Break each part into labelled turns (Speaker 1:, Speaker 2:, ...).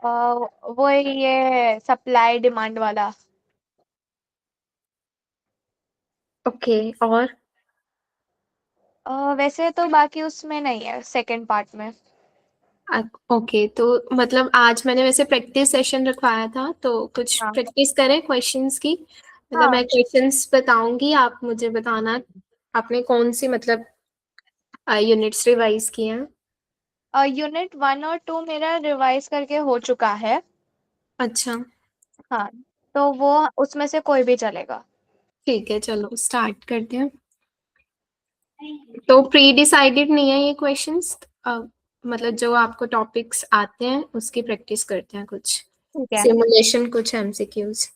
Speaker 1: वो ये supply demand वाला।
Speaker 2: ओके, और
Speaker 1: वैसे तो बाकी उसमें नहीं है सेकंड पार्ट में।
Speaker 2: ओके, तो मतलब आज मैंने वैसे प्रैक्टिस सेशन रखवाया था, तो कुछ
Speaker 1: हाँ
Speaker 2: प्रैक्टिस करें क्वेश्चंस की। मतलब
Speaker 1: हाँ।
Speaker 2: मैं क्वेश्चंस बताऊंगी, आप मुझे बताना आपने कौन सी मतलब यूनिट्स रिवाइज किए हैं।
Speaker 1: यूनिट 1 और 2 मेरा रिवाइज करके हो चुका है।
Speaker 2: अच्छा,
Speaker 1: हाँ, तो वो उसमें से कोई भी चलेगा।
Speaker 2: ठीक है, चलो स्टार्ट करते हैं। तो प्री डिसाइडेड नहीं है ये क्वेश्चंस, मतलब जो आपको टॉपिक्स आते हैं उसकी प्रैक्टिस करते हैं, कुछ
Speaker 1: ठीक है।
Speaker 2: सिमुलेशन, कुछ एमसीक्यूज।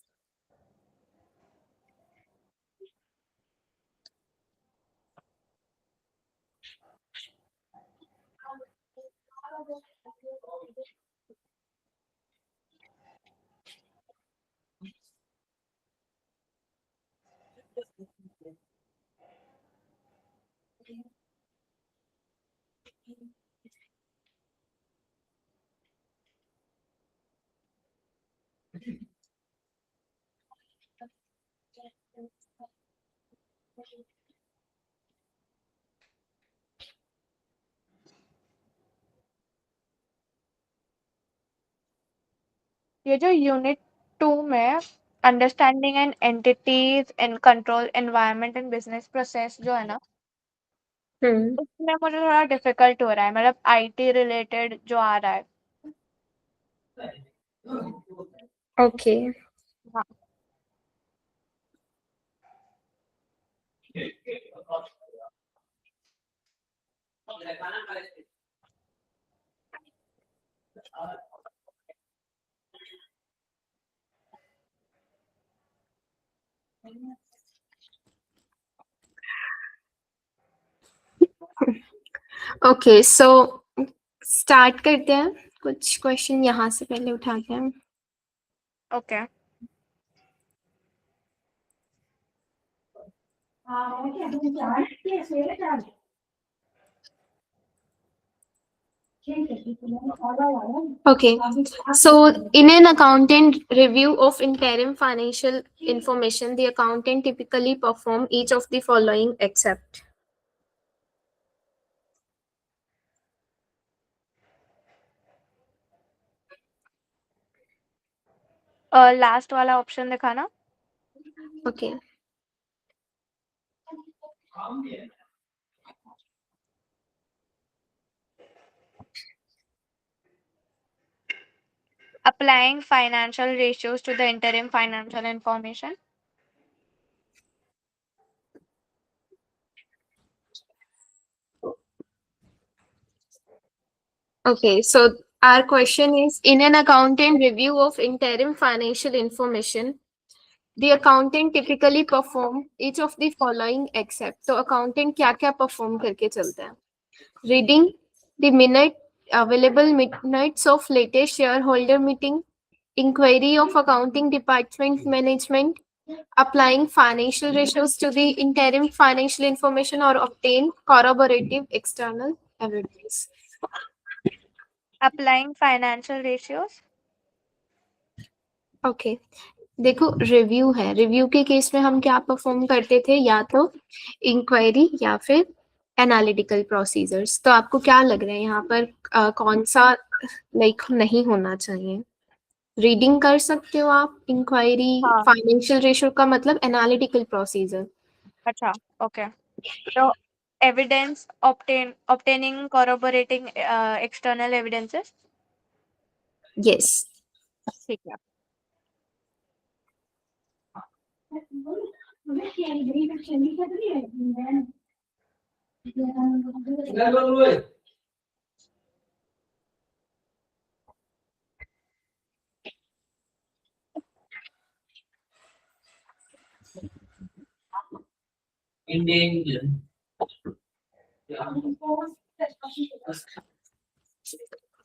Speaker 1: ये जो यूनिट 2 में understanding and entities and control environment and business process जो है ना,
Speaker 2: हम्म।
Speaker 1: उसमें मुझे थोड़ा डिफिकल्ट हो रहा है, मतलब आईटी रिलेटेड जो आ रहा है।
Speaker 2: ओके,
Speaker 1: हाँ।
Speaker 2: ओके, सो स्टार्ट करते हैं। कुछ क्वेश्चन यहाँ से पहले उठाते हैं।
Speaker 1: Okay.
Speaker 2: Okay, so in an accountant review of interim financial information, the accountant typically perform each of the following except.
Speaker 1: Last वाला ऑप्शन दिखाना।
Speaker 2: Okay.
Speaker 1: Applying financial ratios to the interim financial information.
Speaker 2: Okay, so our question is, in an accountant review of interim financial information, the accountant typically perform each of the following except. तो accountant क्या क्या perform करके चलता है? Reading the available minutes of latest shareholder meeting, inquiry of accounting department management, applying financial ratios to the interim financial information, or obtain corroborative external evidence.
Speaker 1: Applying financial ratios.
Speaker 2: Okay, देखो review है, review के case में हम क्या perform करते थे, या तो इंक्वायरी या फिर एनालिटिकल प्रोसीजर्स। तो आपको क्या लग रहा है यहाँ पर कौन सा लाइक नहीं होना चाहिए? रीडिंग कर सकते हो आप, इंक्वायरी,
Speaker 1: हाँ।
Speaker 2: फाइनेंशियल रेशियो का मतलब एनालिटिकल प्रोसीजर।
Speaker 1: अच्छा। ओके। तो evidence obtaining corroborating external evidences।
Speaker 2: Yes.
Speaker 1: ठीक है।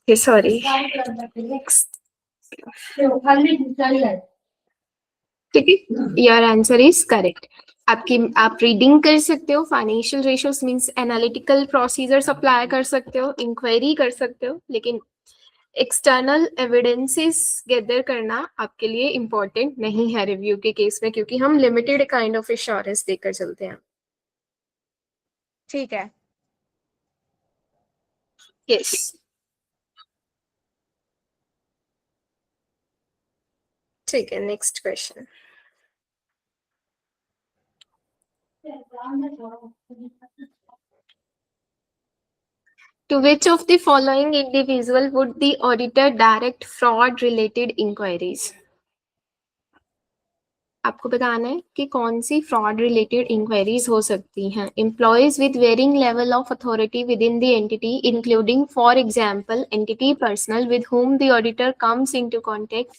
Speaker 2: सॉरी, ठीक है, योर आंसर इज करेक्ट। आप रीडिंग कर सकते हो, financial ratios means analytical procedures apply कर सकते हो, इंक्वायरी कर सकते हो, लेकिन एक्सटर्नल एविडेंसेस गैदर करना आपके लिए इम्पोर्टेंट नहीं है रिव्यू के केस में, क्योंकि हम लिमिटेड काइंड ऑफ एश्योरेंस देकर चलते हैं.
Speaker 1: ठीक है.
Speaker 2: यस. ठीक है, next question. To which of the following individual would the auditor direct fraud related inquiries? आपको बताना है कि कौन सी फ्रॉड रिलेटेड इंक्वायरीज हो सकती हैं. Employees with varying level of authority within the entity, including for example entity personnel with whom the auditor comes into contact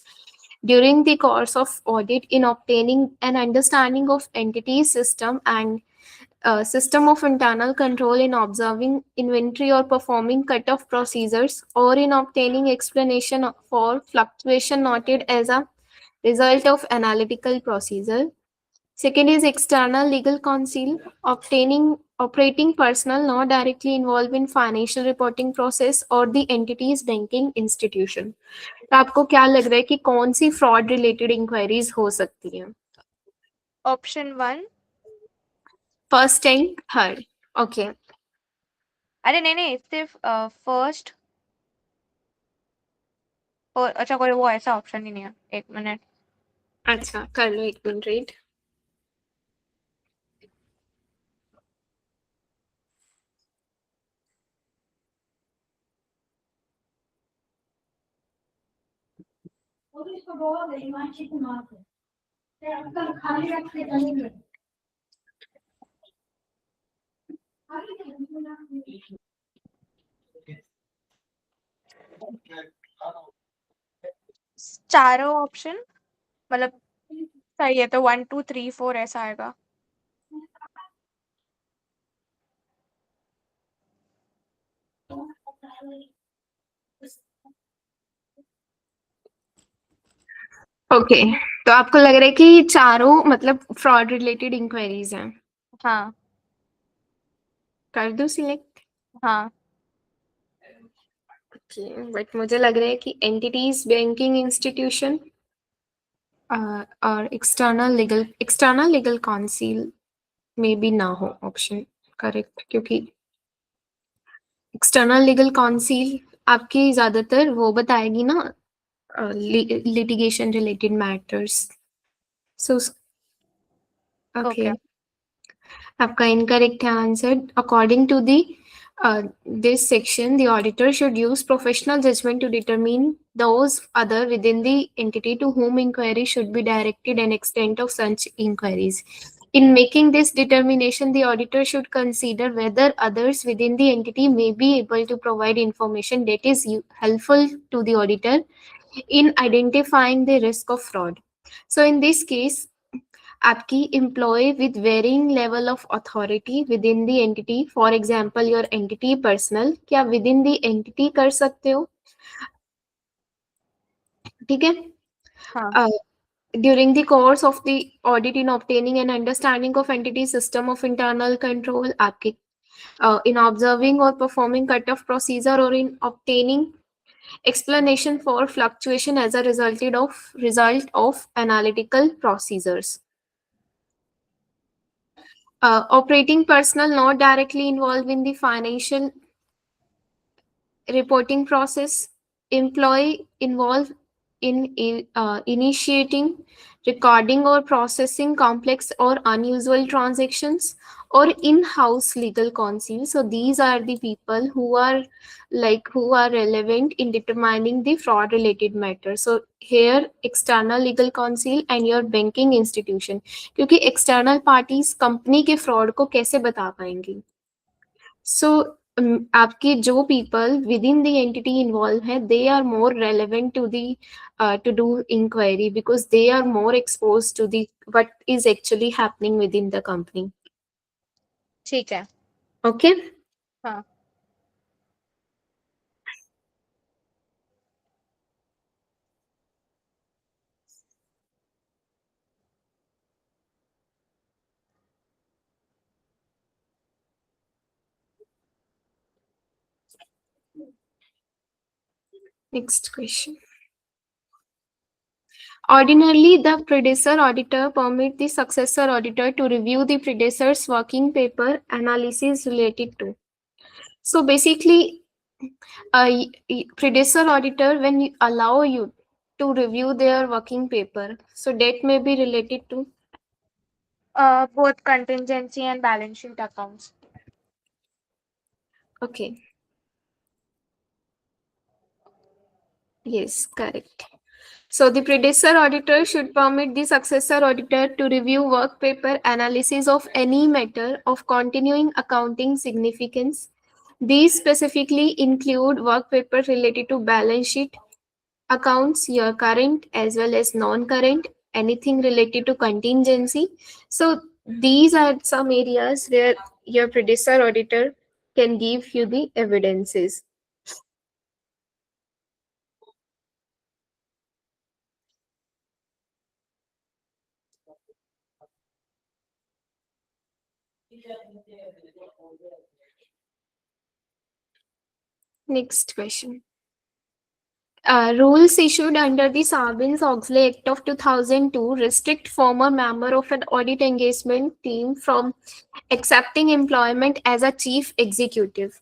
Speaker 2: during the course of audit in obtaining an understanding of entity system and system of internal control, in observing inventory or performing cut-off procedures, or in obtaining explanation for fluctuation noted as a result of analytical procedure. Second is external legal counsel, obtaining operating personnel not directly involved in financial reporting process or the entity's banking institution. तो आपको क्या लग रहा है कि कौन सी fraud related inquiries हो सकती हैं?
Speaker 1: Option 1.
Speaker 2: First and third. Okay.
Speaker 1: अरे नहीं नहीं, सिर्फ फर्स्ट. और अच्छा, कोई वो ऐसा ऑप्शन ही नहीं है. एक मिनट.
Speaker 2: अच्छा, कर लो, एक मिनट रीड.
Speaker 1: चारों ऑप्शन मतलब सही है तो 1 2 3 4 ऐसा आएगा.
Speaker 2: ओके, तो आपको लग रहा है कि चारों मतलब फ्रॉड रिलेटेड इंक्वायरीज हैं.
Speaker 1: हाँ.
Speaker 2: कर दो सिलेक्ट.
Speaker 1: हाँ.
Speaker 2: ओके, बट मुझे लग रहा है कि एंटिटीज बैंकिंग इंस्टीट्यूशन और एक्सटर्नल लीगल काउंसिल में भी ना हो ऑप्शन करेक्ट, क्योंकि एक्सटर्नल लीगल काउंसिल आपकी ज्यादातर वो बताएगी ना litigation related matters. So okay,
Speaker 1: okay.
Speaker 2: आपका इनकरेक्ट है answer. According to the this section, the auditor should use professional judgment to determine those other within the entity to whom inquiry should be directed and extent of such inquiries. In making this determination, the auditor should consider whether others within the entity may be able to provide information that is helpful to the auditor in identifying the risk of fraud. So in this case, आपकी employee with varying level of authority within the entity, for example your entity personal, क्या within the entity कर सकते हो? ठीक है.
Speaker 1: हाँ.
Speaker 2: During the course of the audit, in obtaining an understanding of entity system of internal control, आपके in observing or performing cut-off procedure, or in obtaining explanation for fluctuation as a result of analytical procedures. Operating personnel not directly involved in the financial reporting process, employee involved in initiating, recording, or processing complex or unusual transactions, or in-house legal counsel. So these are the people who are relevant in determining the fraud related matter. So here external legal counsel and your banking institution, क्योंकि external parties company के fraud को कैसे बता पाएंगी. So आपके जो people within the entity involved हैं, they are more relevant to the to do inquiry, because they are more exposed to the what is actually happening within the company.
Speaker 1: ठीक है.
Speaker 2: Okay.
Speaker 1: हाँ.
Speaker 2: Next question. Ordinarily, the predecessor auditor permit the successor auditor to review the predecessor's working paper analysis related to. So basically, predecessor auditor, when you allow you to review their working paper, so that may be related to.
Speaker 1: Both contingency and balance sheet accounts.
Speaker 2: Okay. Yes, correct. So the predecessor auditor should permit the successor auditor to review work paper analysis of any matter of continuing accounting significance. These specifically include work paper related to balance sheet accounts, your current as well as non-current, anything related to contingency. So these are some areas where your predecessor auditor can give you the evidences. Next question. Rules issued under the Sarbanes-Oxley Act of 2002 restrict former member of an audit engagement team from accepting employment as a chief executive,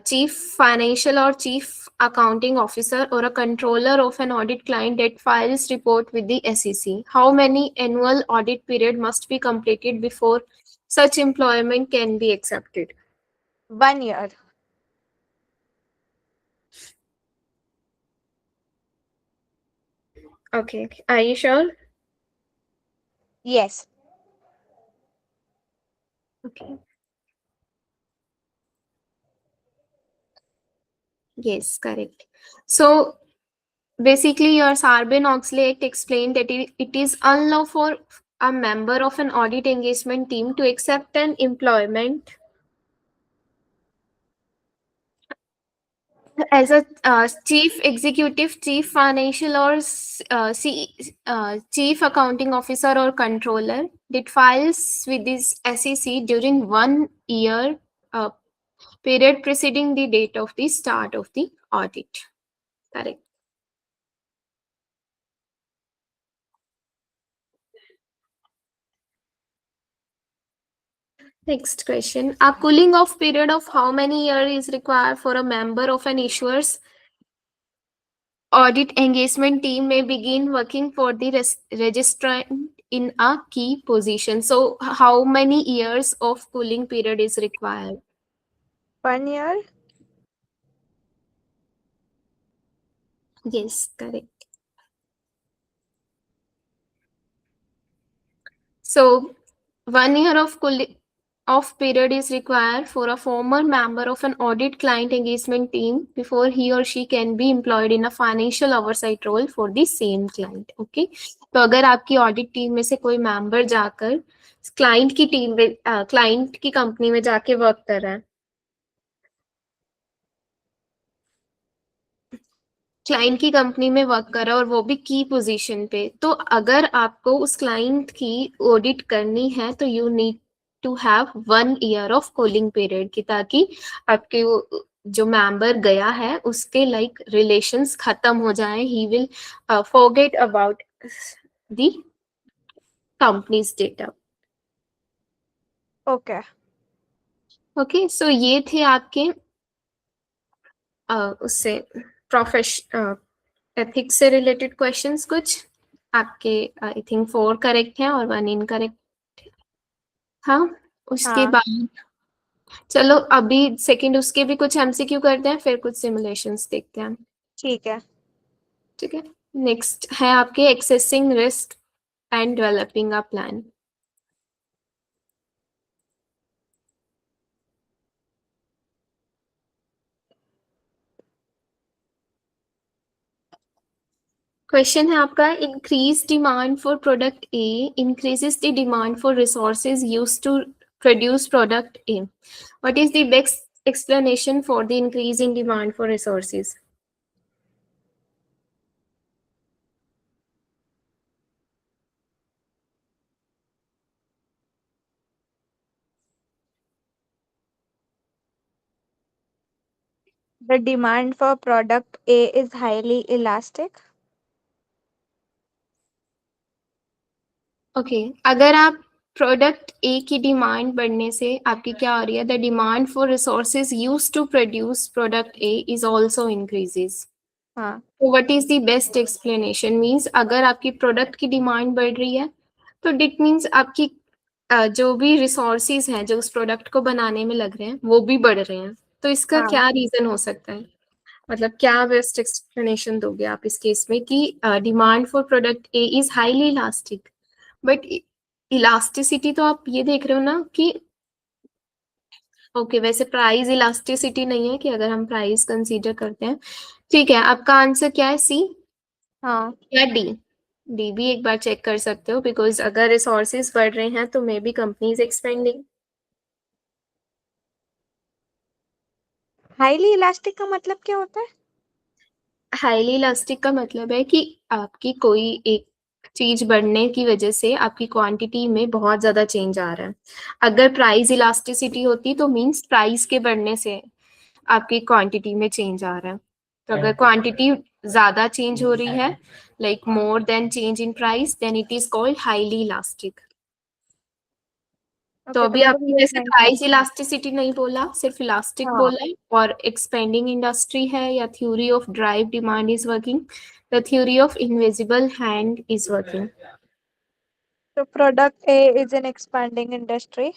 Speaker 2: chief financial or chief accounting officer, or a controller of an audit client that files report with the SEC. How many annual audit period must be completed before such employment can be accepted?
Speaker 1: 1 year.
Speaker 2: Okay, are you sure?
Speaker 1: Yes.
Speaker 2: Okay. Yes, correct. So basically, your Sarbanes-Oxley Act explained that it is unlawful for a member of an audit engagement team to accept an employment as a chief executive, chief financial, or chief accounting officer or controller that files with this SEC during 1 year uh, period preceding the date of the start of the audit. Correct. Next question. A cooling off period of how many years is required for a member of an issuer's audit engagement team may begin working for the registrant in a key position? So, how many years of cooling period is required?
Speaker 1: 1 year.
Speaker 2: Yes, correct. So, 1 year of cooling off period is required for a former member of an audit client engagement team before he or she can be employed in a financial oversight role for the same client. Okay. तो अगर आपकी audit team में से कोई member जाकर client की team में client की कंपनी में जाके वर्क कर रहा है, क्लाइंट की कंपनी में वर्क कर रहा है और वो भी की पोजीशन पे, तो अगर आपको उस क्लाइंट की ऑडिट करनी है तो you need to have 1 year of cooling period की, ताकि आपके वो जो मेंबर गया है उसके लाइक रिलेशंस खत्म हो जाए, he will forget about the companies data.
Speaker 1: Okay.
Speaker 2: Okay, so ये थे आपके उससे एथिक्स से रिलेटेड क्वेश्चंस. कुछ आपके आई थिंक 4 करेक्ट हैं और 1 इनकरेक्ट. हाँ, उसके
Speaker 1: हाँ.
Speaker 2: बाद चलो अभी सेकंड उसके भी कुछ एमसीक्यू करते हैं, फिर कुछ सिमुलेशंस देखते हैं.
Speaker 1: ठीक है.
Speaker 2: ठीक है. नेक्स्ट है आपके assessing risk and developing a plan. Question है आपका, increase demand for product A increases the demand for resources used to produce product A. What is the best explanation for the increase in demand for resources?
Speaker 1: The demand for product A is highly elastic.
Speaker 2: Okay अगर आप product ए की demand बढ़ने से आपकी क्या हो रही है, the demand for resources used to produce product A is also increases.
Speaker 1: हाँ
Speaker 2: तो what is the best explanation, means अगर आपकी प्रोडक्ट की डिमांड बढ़ रही है तो डिट मींस आपकी जो भी रिसोर्सेज हैं जो उस प्रोडक्ट को बनाने में लग रहे हैं वो भी बढ़ रहे हैं। तो इसका
Speaker 1: हाँ
Speaker 2: क्या रीजन हो सकता है, मतलब क्या बेस्ट एक्सप्लेनेशन दोगे आप इस केस में कि demand for product A is highly elastic, but elasticity तो आप ये देख रहे हो ना कि ओके वैसे प्राइस इलास्टिसिटी नहीं है कि अगर हम प्राइस कंसीडर करते हैं। ठीक है, आपका आंसर क्या है, सी
Speaker 1: हाँ।
Speaker 2: या डी? डी भी एक बार चेक कर सकते हो, बिकॉज अगर रिसोर्सेज बढ़ रहे हैं तो may be company is expanding.
Speaker 1: Highly elastic का मतलब क्या होता है?
Speaker 2: हाईली इलास्टिक का मतलब है कि आपकी कोई एक चीज बढ़ने की वजह से आपकी क्वांटिटी में बहुत ज्यादा चेंज आ रहा है। अगर प्राइस इलास्टिसिटी होती तो मींस प्राइस के बढ़ने से आपकी क्वांटिटी में चेंज आ रहा है। तो अगर क्वांटिटी ज्यादा चेंज हो रही है, like more than change in price, then it is called highly elastic. तो
Speaker 1: ओके, तो
Speaker 2: अभी
Speaker 1: मतलब
Speaker 2: आपने
Speaker 1: ये
Speaker 2: वैसे
Speaker 1: नहीं था।
Speaker 2: प्राइस इलास्टिसिटी नहीं बोला, सिर्फ इलास्टिक
Speaker 1: हाँ,
Speaker 2: बोला है, और एक्सपेंडिंग इंडस्ट्री है या theory of drive demand is working, the theory of invisible hand is working.
Speaker 1: तो product A is an expanding industry.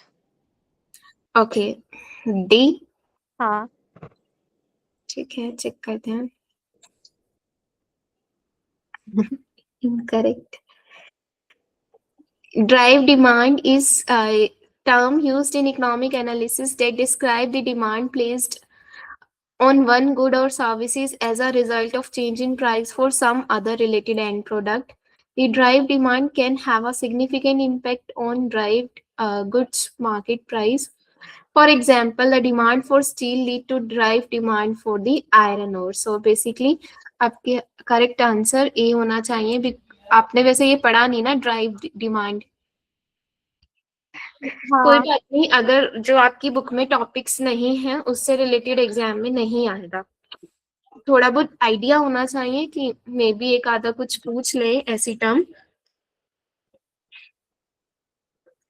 Speaker 2: Okay, D.
Speaker 1: हाँ।
Speaker 2: ठीक है, चेक करते हैं। Incorrect. Drive demand is a term used in economic analysis that describe the demand placed on one good or services as a result of change in price for some other related end product. The drive demand can have a significant impact on derived goods market price. For example, the demand for steel lead to drive demand for the iron ore. So basically, आपके correct answer A होना चाहिए। आपने वैसे ये पढ़ा नहीं ना, drive demand. कोई
Speaker 1: हाँ।
Speaker 2: बात नहीं, अगर जो आपकी बुक में टॉपिक्स नहीं है उससे रिलेटेड एग्जाम में नहीं आएगा। थोड़ा बहुत आइडिया होना चाहिए कि मे बी एक आधा कुछ पूछ ले ऐसी टर्म।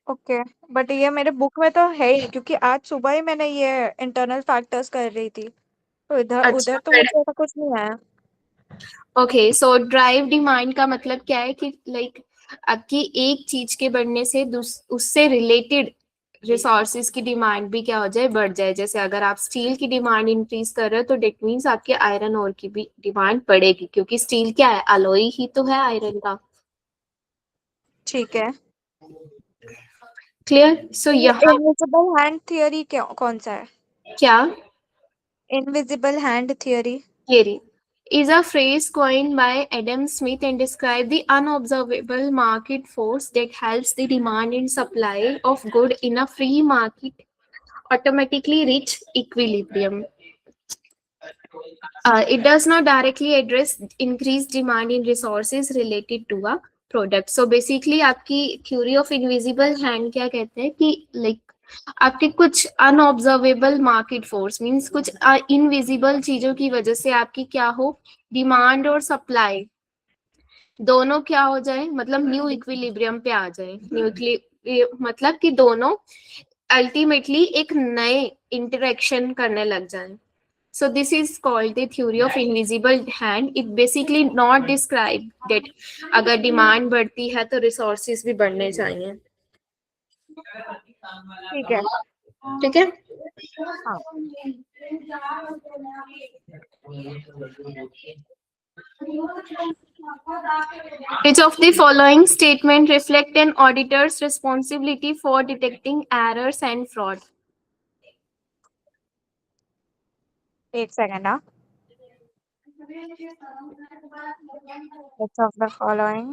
Speaker 1: ओके, बट ये मेरे बुक में तो है ही, क्योंकि आज सुबह ही मैंने ये इंटरनल फैक्टर्स कर रही थी, तो इधर
Speaker 2: अच्छा,
Speaker 1: उधर तो मुझे ऐसा कुछ नहीं आया।
Speaker 2: ओके, सो ड्राइव डिमांड का मतलब क्या है कि लाइक आपकी एक चीज के बढ़ने से उससे रिलेटेड रिसोर्सेज की डिमांड भी क्या हो जाए, बढ़ जाए। जैसे अगर आप स्टील की डिमांड इंक्रीज कर रहे हो तो डेट मीन्स आपके आयरन ओर की भी डिमांड बढ़ेगी, क्योंकि स्टील क्या है, अलॉय ही तो है आयरन का।
Speaker 1: ठीक है।
Speaker 2: क्लियर? सो यहाँ
Speaker 1: इनविजिबल हैंड थियरी क्या कौन सा है?
Speaker 2: क्या,
Speaker 1: invisible hand theory.
Speaker 2: theory is a phrase coined by Adam Smith and describe the unobservable market force that helps the demand and supply of good in a free market automatically reach equilibrium. It does not directly address increased demand in resources related to a product. So basically आपकी theory of invisible hand क्या कहते हैं कि like आपके कुछ unobservable market force means कुछ invisible चीजों की वजह से आपकी क्या हो, डिमांड और सप्लाई दोनों क्या हो जाए, मतलब न्यू इक्विलिब्रियम पे आ जाए। मतलब कि दोनों अल्टीमेटली एक नए इंटरेक्शन करने लग जाए। So this is called the theory of invisible hand. It basically not describe that अगर डिमांड बढ़ती है तो रिसोर्सेज भी बढ़ने चाहिए।
Speaker 1: ठीक है।
Speaker 2: ठीक है।
Speaker 1: हाँ।
Speaker 2: Which of the following statement reflect an auditor's responsibility for detecting errors and fraud?
Speaker 1: एक सेकंड। हाँ। Which of the following?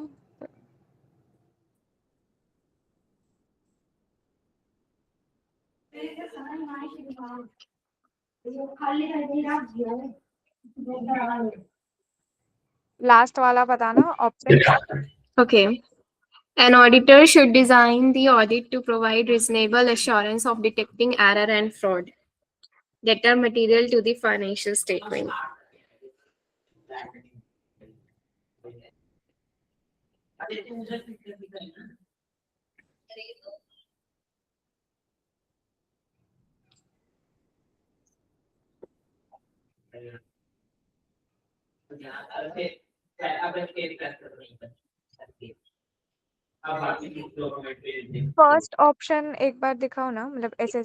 Speaker 1: Last वाला बताना options.
Speaker 2: Okay. An auditor should design the audit to provide reasonable assurance of detecting error and fraud. that are material to the financial statement.
Speaker 1: First option एक बार दिखाओ ना, मतलब ऐसे।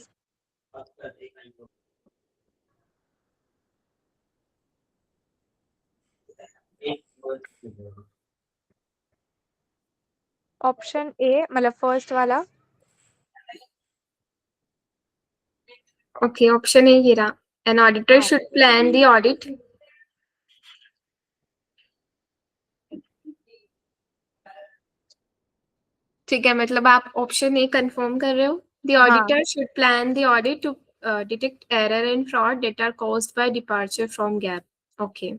Speaker 1: Option A मतलब first वाला।
Speaker 2: Okay, option A here. An auditor should plan the audit. ठीक है, मतलब आप ऑप्शन ए कंफर्म कर रहे हो? The auditor should plan the audit to detect error and fraud that are caused by departure from GAAP. Okay.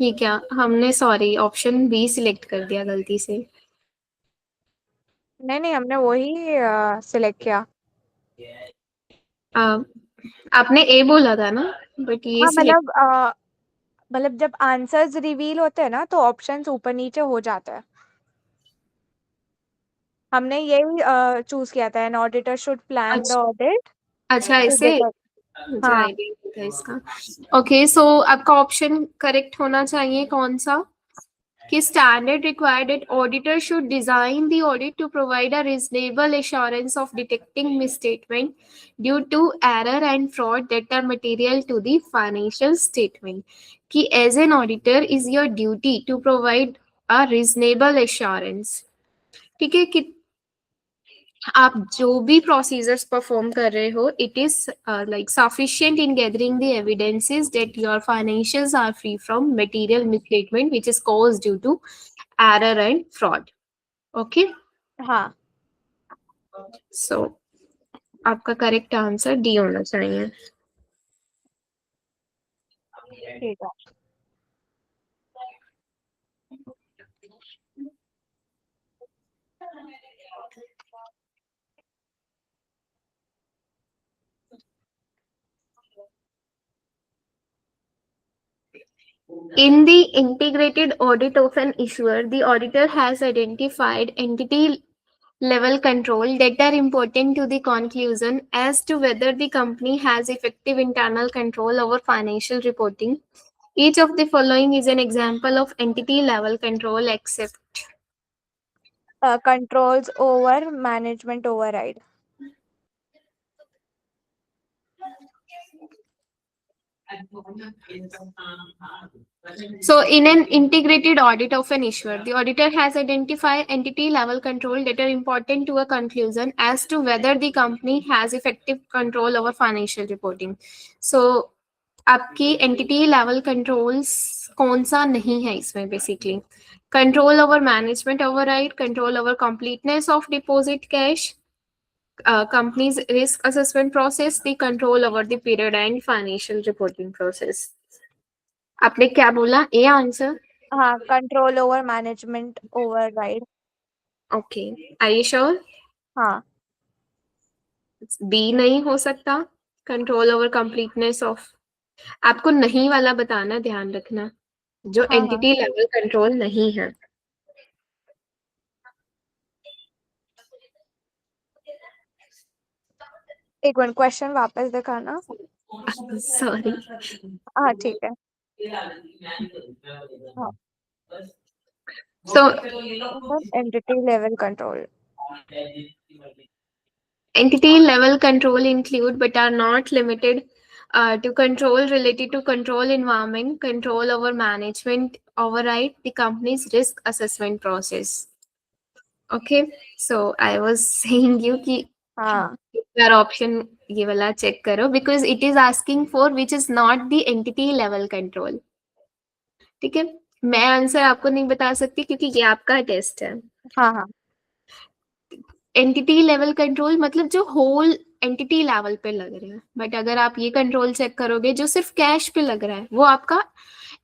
Speaker 2: ये क्या हमने सॉरी ऑप्शन बी सिलेक्ट कर दिया गलती से।
Speaker 1: नहीं हमने वही सिलेक्ट किया।
Speaker 2: आपने ए बोला था ना, बट ये
Speaker 1: मतलब जब आंसर्स रिवील होते हैं ना तो ऑप्शंस ऊपर नीचे हो जाता है। हमने यही चूज किया था, an auditor should plan the audit.
Speaker 2: अच्छा ऐसे मुझे
Speaker 1: हाँ
Speaker 2: आइडिया नहीं था इसका। ओके, सो आपका ऑप्शन करेक्ट होना चाहिए कौन सा, कि standard required that auditor should design the audit to provide a reasonable assurance of detecting misstatement due to error and fraud that are material to the financial statement. कि as an auditor is your duty to provide a reasonable assurance. ठीक है कि आप जो भी procedures perform कर रहे हो, it is like sufficient in gathering the evidences that your financials are free from material misstatement which is caused due to error and fraud. Okay,
Speaker 1: हाँ
Speaker 2: सो आपका करेक्ट आंसर डी होना चाहिए।
Speaker 1: ठीक है।
Speaker 2: In the integrated audit of an issuer, the auditor has identified entity level control that are important to the conclusion as to whether the company has effective internal control over financial reporting. Each of the following is an example of entity level control except
Speaker 1: controls over management override.
Speaker 2: So, in an integrated audit of an issuer, the auditor has identified entity level control that are important to a conclusion as to whether the company has effective control over financial reporting. So, आपकी entity level controls कौन सा नहीं है इसमें basically? Control over management override, control over completeness of deposit cash, company's risk assessment process, the control over the period and financial reporting process. आपने क्या बोला? A answer?
Speaker 1: हाँ, control over management override.
Speaker 2: Okay, are you sure?
Speaker 1: हाँ
Speaker 2: B नहीं हो सकता, control over completeness of. आपको नहीं वाला बताना, ध्यान रखना, जो
Speaker 1: हाँ
Speaker 2: एंटिटी लेवल कंट्रोल नहीं है।
Speaker 1: एक मिनट, क्वेश्चन वापस दिखाना।
Speaker 2: सॉरी।
Speaker 1: हाँ ठीक है। हाँ,
Speaker 2: So,
Speaker 1: entity level control.
Speaker 2: entity level control include but are not limited to control related to control environment, control over management, override the company's risk assessment process. Okay, so I was saying you कि
Speaker 1: हाँ
Speaker 2: your option ये वाला check करो because it is asking for which is not the entity level control. ठीक है, मैं answer आपको नहीं बता सकती क्योंकि ये आपका टेस्ट है।
Speaker 1: हाँ हाँ
Speaker 2: एंटिटी लेवल कंट्रोल मतलब जो होल एंटिटी लेवल पे लग रहा है, बट अगर आप ये कंट्रोल चेक करोगे जो सिर्फ कैश पे लग रहा है, वो आपका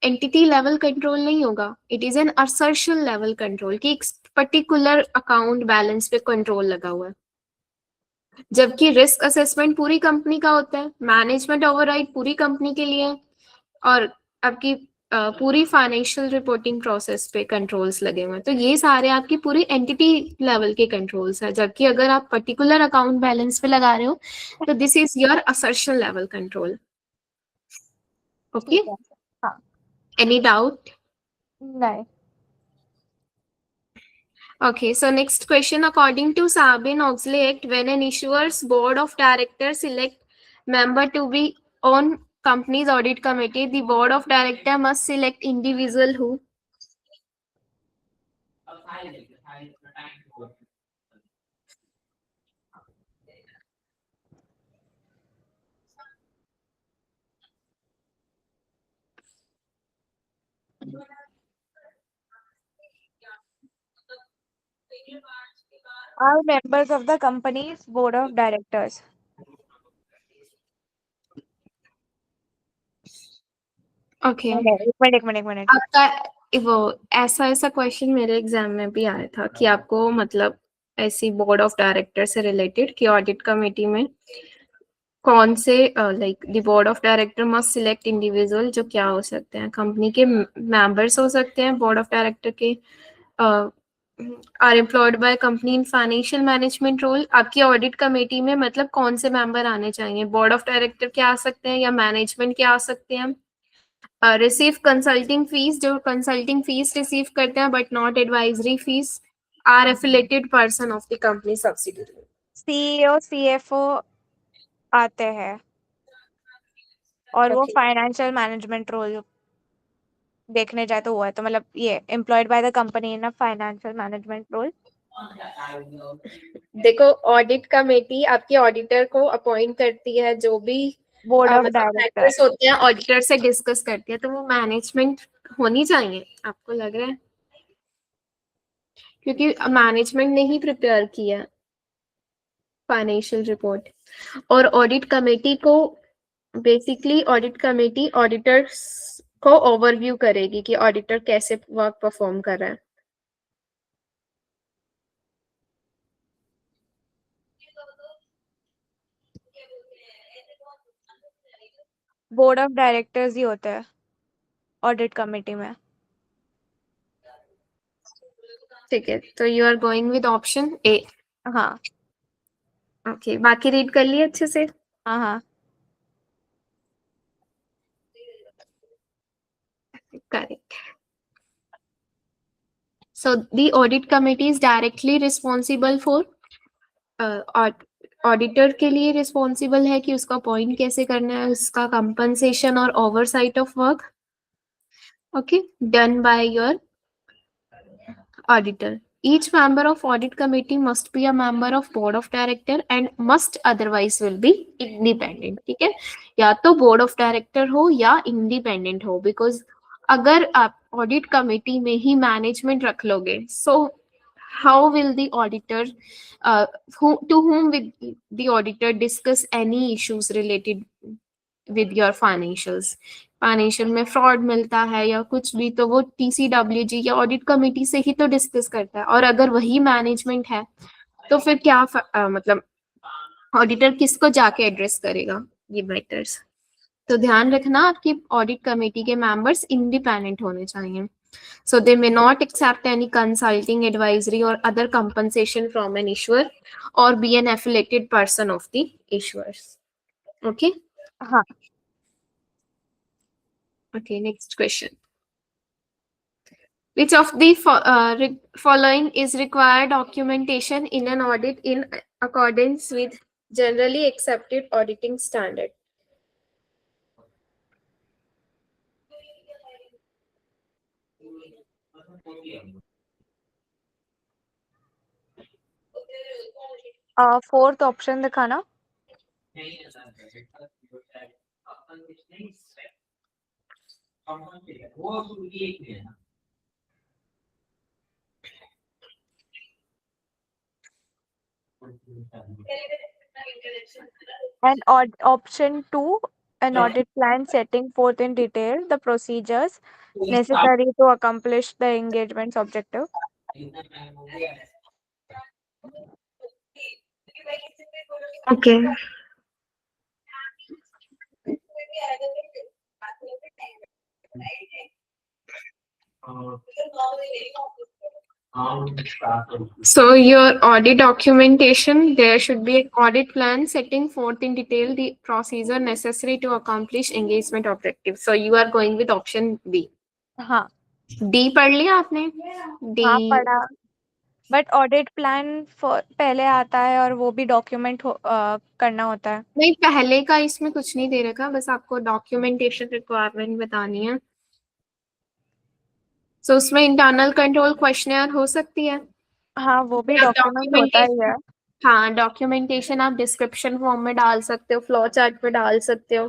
Speaker 2: एंटिटी लेवल कंट्रोल नहीं होगा, it is an assertion level control कि एक पर्टिकुलर अकाउंट बैलेंस पे कंट्रोल लगा हुआ है। जबकि रिस्क असेसमेंट पूरी कंपनी का होता है, मैनेजमेंट ओवरराइड पूरी कंपनी के लिए, और आपकी पूरी फाइनेंशियल रिपोर्टिंग प्रोसेस पे कंट्रोल्स लगे हुए हैं। तो ये सारे आपकी पूरी एंटिटी लेवल के कंट्रोल्स है। जबकि अगर आप पर्टिकुलर अकाउंट बैलेंस पे लगा रहे हो तो this is your assertion level control. Okay,
Speaker 1: ठीक है। हाँ।
Speaker 2: Any doubt?
Speaker 1: नहीं।
Speaker 2: Okay, so next question. According to Sarbanes-Oxley Act, when an issuer's board of directors select member to be on company's audit committee, the board of director must select individual who.
Speaker 1: Are members of the company's board of directors.
Speaker 2: Okay.
Speaker 1: एक minute.
Speaker 2: आपका वो ऐसा ऐसा question मेरे exam में भी आया था कि आपको मतलब ऐसी बोर्ड ऑफ डायरेक्टर से रिलेटेड कि ऑडिट कमेटी में कौन से like the board of director must select individual, जो क्या हो सकते हैं, कंपनी के मेंबर्स हो सकते हैं बोर्ड ऑफ डायरेक्टर के, or employed by company in financial management role. आपकी ऑडिट कमेटी में मतलब कौन से मेंबर आने चाहिए, बोर्ड ऑफ डायरेक्टर के आ सकते हैं या मैनेजमेंट के आ सकते हैं। रिसीव कंसल्टिंग फीस, जो कंसल्टिंग फीस रिसीव करते हैं but not advisory fees, or affiliated person of the company subsidiary.
Speaker 1: CEO CFO आते हैं और वो
Speaker 2: Okay.
Speaker 1: फाइनेंशियल मैनेजमेंट रोल देखने जाए तो वो है, तो मतलब ये employed by the company in a financial management role.
Speaker 2: देखो, ऑडिट कमेटी आपकी ऑडिटर को अपॉइंट करती है, जो भी
Speaker 1: बोर्ड ऑफ
Speaker 2: मतलब
Speaker 1: डायरेक्टर।
Speaker 2: मैटर्स होते हैं ऑडिटर से डिस्कस करती है, तो वो मैनेजमेंट होनी चाहिए, आपको लग रहा है? क्योंकि मैनेजमेंट ने ही प्रिपेयर किया फाइनेंशियल रिपोर्ट, और ऑडिट कमेटी को बेसिकली ऑडिट कमेटी ऑडिटर्स को ओवरव्यू करेगी कि ऑडिटर कैसे वर्क परफॉर्म कर रहा है।
Speaker 1: बोर्ड ऑफ डायरेक्टर्स ही होते हैं ऑडिट कमेटी में।
Speaker 2: ठीक है, तो you are going with option A.
Speaker 1: हाँ।
Speaker 2: ओके, बाकी रीड कर लिए अच्छे से?
Speaker 1: हाँ।
Speaker 2: Correct. So the audit committee is directly responsible for auditor के लिए रिस्पॉन्सिबल है कि उसका अपॉइंट कैसे करना है, उसका कंपनसेशन और oversight of work, okay, done by your auditor. Each member of audit committee must be a member of board of director and must otherwise will be independent. ठीक है, या तो board of director हो या independent हो, because अगर आप audit committee में ही management रख लोगे, so how will the auditor to whom will the auditor discuss any issues related with your financials? Financial में फ्रॉड मिलता है या कुछ भी, तो वो टीसीडब्ल्यूजी या ऑडिट कमेटी से ही तो डिस्कस करता है, और अगर वही मैनेजमेंट है तो फिर क्या मतलब ऑडिटर किसको जाके एड्रेस करेगा ये मैटर्स। तो ध्यान रखना, आपकी ऑडिट कमेटी के मेंबर्स इंडिपेंडेंट होने चाहिए, so they may not accept any consulting, advisory or other compensation from an issuer or be an affiliated person of the issuers. Okay.
Speaker 1: हाँ।
Speaker 2: Okay, next question. Which of the following is required documentation in an audit in accordance with generally accepted auditing standard?
Speaker 1: Fourth option दिखाना। And option 2 an audit plan setting forth in detail the procedures necessary to accomplish the engagement's objective.
Speaker 2: Okay. So your audit documentation, there should be an audit plan setting forth in detail the procedure necessary to accomplish engagement objectives. So you are going with option B.
Speaker 1: हाँ
Speaker 2: D पढ़ लिया आपने? D.
Speaker 1: हाँ पढ़ा, but audit plan पहले आता है और वो भी डॉक्यूमेंट करना होता है.
Speaker 2: नहीं, पहले का इसमें कुछ नहीं दे रखा, बस आपको डॉक्यूमेंटेशन रिक्वायरमेंट बतानी है. So उसमें इंटरनल कंट्रोल क्वेश्चनर हो सकती है.
Speaker 1: हाँ वो भी डॉक्यूमेंट होता ही है.
Speaker 2: हाँ, डॉक्यूमेंटेशन आप डिस्क्रिप्शन फॉर्म में डाल सकते हो, फ्लो चार्ट पे डाल सकते हो.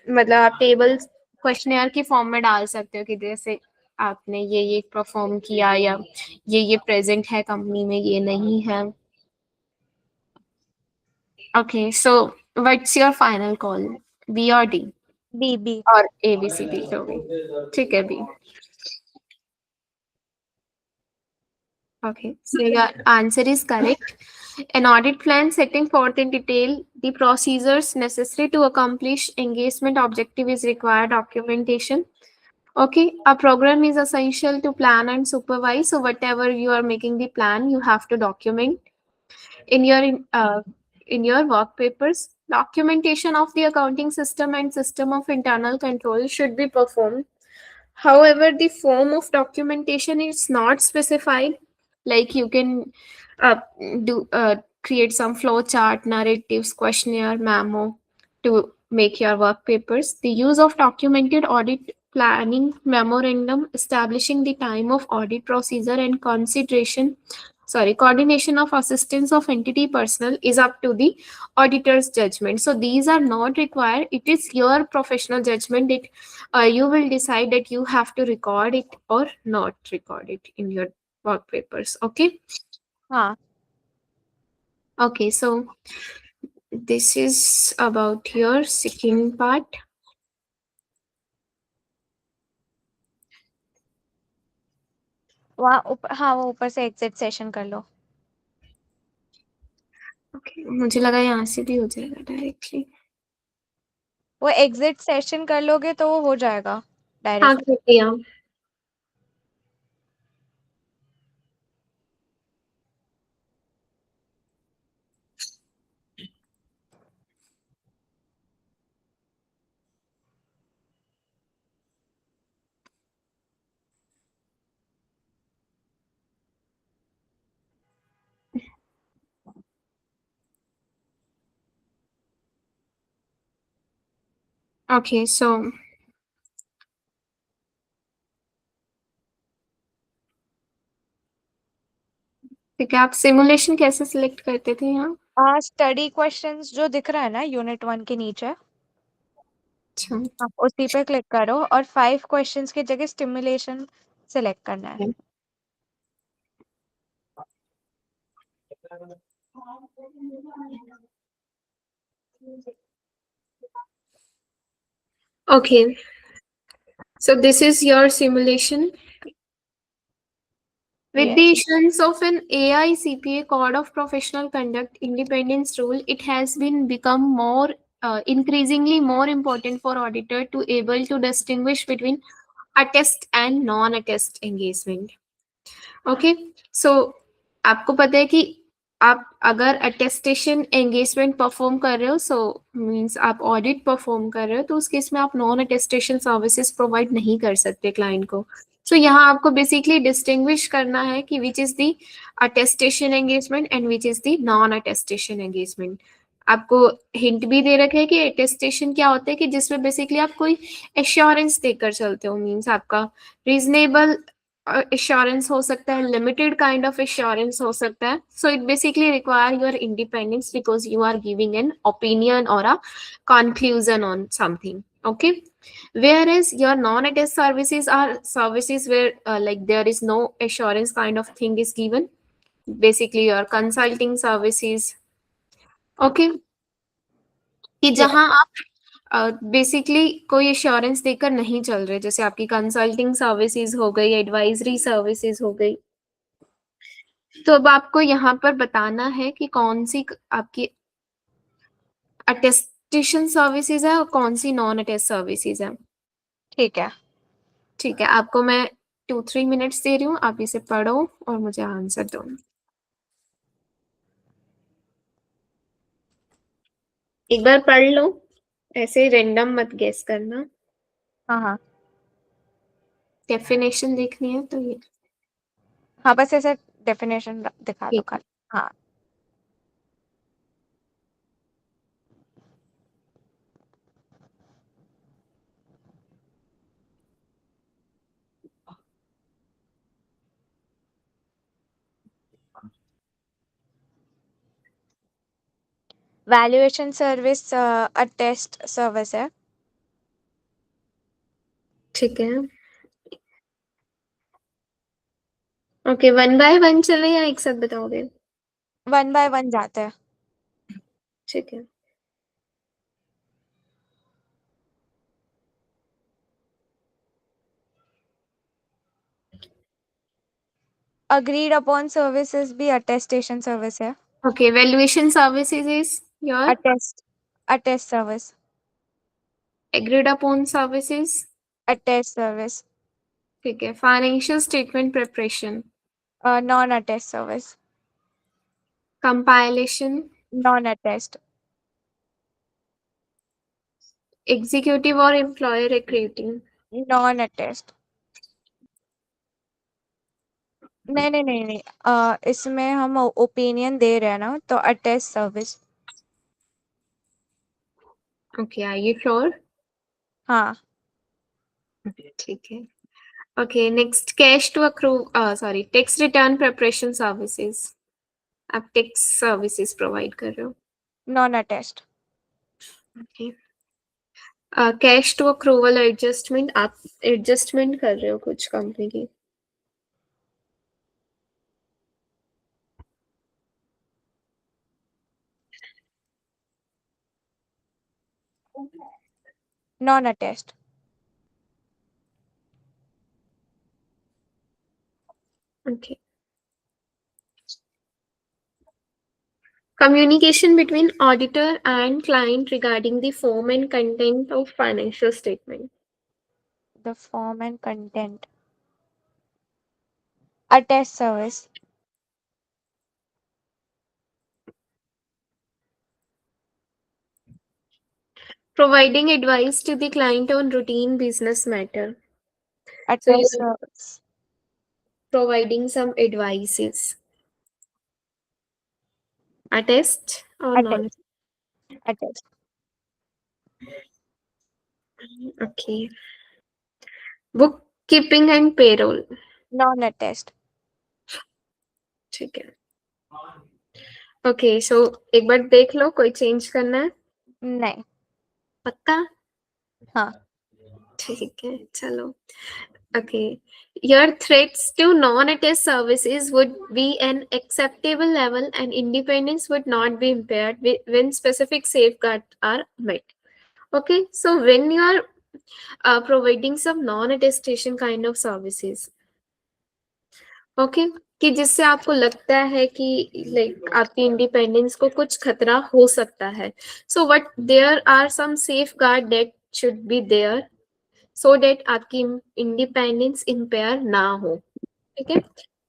Speaker 2: मतलब आप टेबल क्वेश्चनर की फॉर्म में डाल सकते हो कि जैसे आपने ये परफॉर्म किया या ये प्रेजेंट है कंपनी में, ये नहीं है. Okay, so what's your final call, B और डी?
Speaker 1: बी.
Speaker 2: और ए बी सी डी जो भी. ठीक है, B. Okay, so your answer is correct. An audit plan setting forth in detail the procedures necessary to accomplish engagement objective is required documentation. Okay, a program is essential to plan and supervise. So whatever you are making the plan, you have to document in your work papers. Documentation of the accounting system and system of internal control should be performed. However, the form of documentation is not specified. Like you can uh, create some flow chart, narratives, questionnaire, memo to make your work papers. The use of documented audit planning memorandum establishing the time of audit procedure and coordination of assistance of entity personnel is up to the auditor's judgment. So these are not required. It is your professional judgment that you will decide that you have to record it or not record it in your work papers. Okay.
Speaker 1: हाँ.
Speaker 2: Okay, so this is about your second part.
Speaker 1: हाँ वो ऊपर से exit session कर लो.
Speaker 2: Okay, मुझे लगा यहाँ से भी हो जाएगा डायरेक्टली.
Speaker 1: वो एग्जिट सेशन कर लोगे तो वो हो जाएगा
Speaker 2: हाँ,
Speaker 1: डायरेक्ट.
Speaker 2: कर दिया. Okay, so ठीक है, आप सिमुलेशन कैसे सिलेक्ट करते थे यहाँ?
Speaker 1: स्टडी क्वेश्चंस जो दिख रहा है ना यूनिट 1 के नीचे,
Speaker 2: अच्छा.
Speaker 1: आप उसी पे क्लिक करो और 5 क्वेश्चंस की जगह स्टिमुलेशन सिलेक्ट करना है.
Speaker 2: Okay, so this is your simulation. With the issuance of an AI CPA Code of Professional Conduct Independence Rule, it has been become more increasingly more important for auditor to able to distinguish between attest and non-attest engagement. Okay, so आपको पता है कि आप अगर attestation engagement perform कर रहे हो, so means आप ऑडिट परफॉर्म कर रहे हो, तो उस केस में आप नॉन अटेस्टेशन सर्विसेज प्रोवाइड नहीं कर सकते क्लाइंट को. सो यहाँ आपको बेसिकली डिस्टिंग्विश करना है कि which is the attestation engagement and which is the non attestation engagement. आपको हिंट भी दे रखे है कि अटेस्टेशन क्या होता है, कि जिसमें बेसिकली आप कोई एश्योरेंस देकर चलते हो. मीन्स आपका रीजनेबल एश्योरेंस हो सकता है, लिमिटेड काइंड ऑफ एश्योरेंस हो सकता है. So it basically require your independence because you are giving an opinion और a conclusion on something. Okay, whereas your non-attest services are services where like there is no assurance kind of thing is given, basically your consulting services. Okay, कि जहां आप basically कोई assurance देकर नहीं चल रहे, जैसे आपकी कंसल्टिंग सर्विसेज हो गई, एडवाइजरी सर्विसेज हो गई, तो अब आपको यहाँ पर बताना है कि कौन सी आपकी अटेस्टेशन सर्विसेज है और कौन सी नॉन अटेस्ट सर्विसेज है।
Speaker 1: ठीक है।
Speaker 2: ठीक है, आपको मैं 2-3 मिनट्स दे रही हूँ, आप इसे पढ़ो और मुझे आंसर दो। एक बार पढ़ लो, ऐसे रेंडम मत गेस करना।
Speaker 1: हाँ हाँ
Speaker 2: डेफिनेशन देखनी है तो ये
Speaker 1: हाँ, बस ऐसे डेफिनेशन दिखा दो
Speaker 2: ठीक है।
Speaker 1: खाली। हाँ। वैल्यूएशन सर्विस अटेस्ट सर्विस है।
Speaker 2: ठीक है, ओके, 1 बाय 1 चले या एक साथ बताओगे?
Speaker 1: 1 बाय 1 जाते हैं।
Speaker 2: ठीक है।
Speaker 1: अग्रीड अपॉन सर्विसेज भी अटेस्टेशन सर्विस है।
Speaker 2: Okay, valuation services is your
Speaker 1: attest attest service.
Speaker 2: Agreed upon services.
Speaker 1: Attest service.
Speaker 2: ठीक है, financial statement preparation.
Speaker 1: Non attest service.
Speaker 2: Compilation.
Speaker 1: Non attest.
Speaker 2: Executive और एम्प्लॉयर रिक्रूटिंग।
Speaker 1: Non attest. नहीं नहीं नहीं नहीं, इसमें हम ओपिनियन दे रहे हैं ना, तो attest service.
Speaker 2: Okay, are you sure?
Speaker 1: हाँ।
Speaker 2: ठीक है। Okay, next, cash to accrue sorry tax return preparation services. आप टैक्स सर्विसेज प्रोवाइड कर रहे हो।
Speaker 1: Non attest.
Speaker 2: Okay, cash to accrual adjustment, आप एडजस्टमेंट कर रहे हो कुछ कंपनी की।
Speaker 1: Non attest.
Speaker 2: Okay. Communication between auditor and client regarding the form and content of financial statement.
Speaker 1: The form and content. Attest service.
Speaker 2: Providing advice to the client on routine business matter. So
Speaker 1: attest
Speaker 2: you're
Speaker 1: service.
Speaker 2: providing some advices. Attest or non?
Speaker 1: Attest. Attest.
Speaker 2: Okay. Bookkeeping and payroll.
Speaker 1: Non attest.
Speaker 2: ठीक है। Okay, so एक बार देख लो, कोई change करना है?
Speaker 1: नहीं।
Speaker 2: पक्का?
Speaker 1: हाँ।
Speaker 2: ठीक है, चलो। Okay. Your threats to non-attest services would be an acceptable level and independence would not be impaired when specific safeguards are met. Okay. So when you are providing some non-attestation kind of services, okay, कि जिससे आपको लगता है कि like आपकी independence को कुछ खतरा हो सकता है, so what there are some safeguard that should be there so that आपकी इंडिपेंडेंस इम्पेयर ना हो। ठीक है,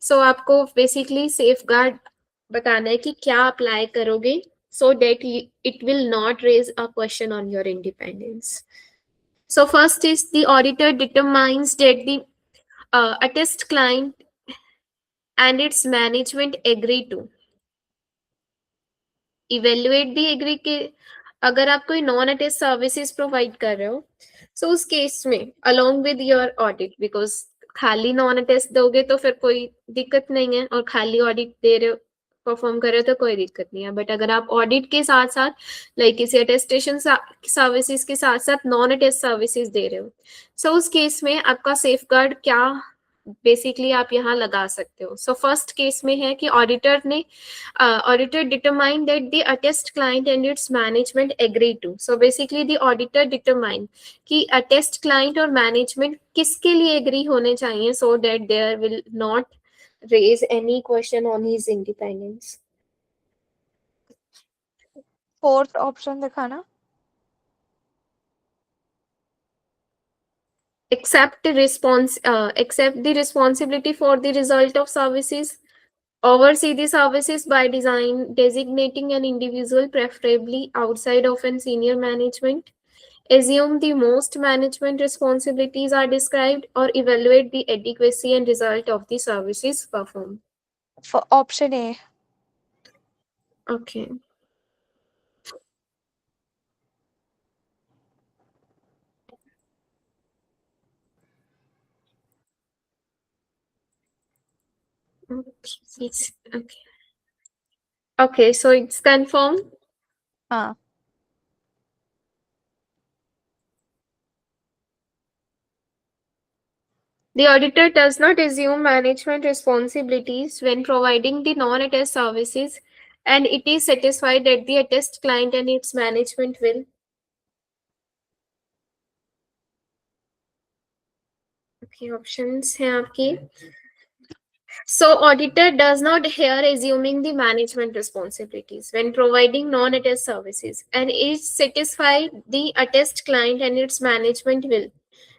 Speaker 2: सो आपको बेसिकली सेफ गार्ड बताना है कि क्या अप्लाई करोगे so that it will not raise a question on your independence. So first is the auditor determines that the attest client and its management agree to evaluate the agree के अगर आप कोई non attest services provide कर रहे हो, सो उस case में along with your audit, because खाली नॉन अटेस्ट दोगे तो फिर कोई दिक्कत नहीं है, और खाली ऑडिट दे रहे हो, परफॉर्म कर रहे हो तो कोई दिक्कत नहीं है। बट अगर आप ऑडिट के साथ साथ लाइक किसी अटेस्टेशन सर्विसेज के साथ साथ नॉन अटेस्ट सर्विसेज दे रहे हो, सो उस केस में आपका सेफ गार्ड क्या बेसिकली आप यहाँ लगा सकते हो. सो फर्स्ट केस में है कि auditor determined that the attest client and its management agree to. So basically the auditor determined कि attest client और management किसके लिए agree होने चाहिए, so that there will not raise any question on his independence.
Speaker 1: Fourth option दिखाना.
Speaker 2: Accept the responsibility for the result of services, oversee the services by design, designating an individual preferably outside of an senior management, assume the most management responsibilities are described, or evaluate the adequacy and result of the services performed.
Speaker 1: Option A.
Speaker 2: Okay. Okay. Okay, so it's confirmed.
Speaker 1: हाँ.
Speaker 2: The auditor does not assume management responsibilities when providing the non-attest services, and it is satisfied that the attest client and its management will. Okay, options हैं आपकी. So auditor does not here assuming the management responsibilities when providing non-attest services, and is satisfied the attest client and its management will.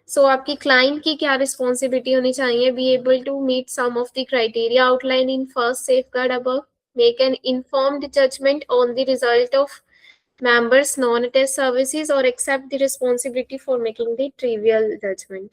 Speaker 2: So आपकी client की क्या responsibility होनी चाहिए? Be able to meet some of the criteria outlined in first safeguard above, make an informed judgment on the result of members non-attest services, or accept the responsibility for making the trivial judgment.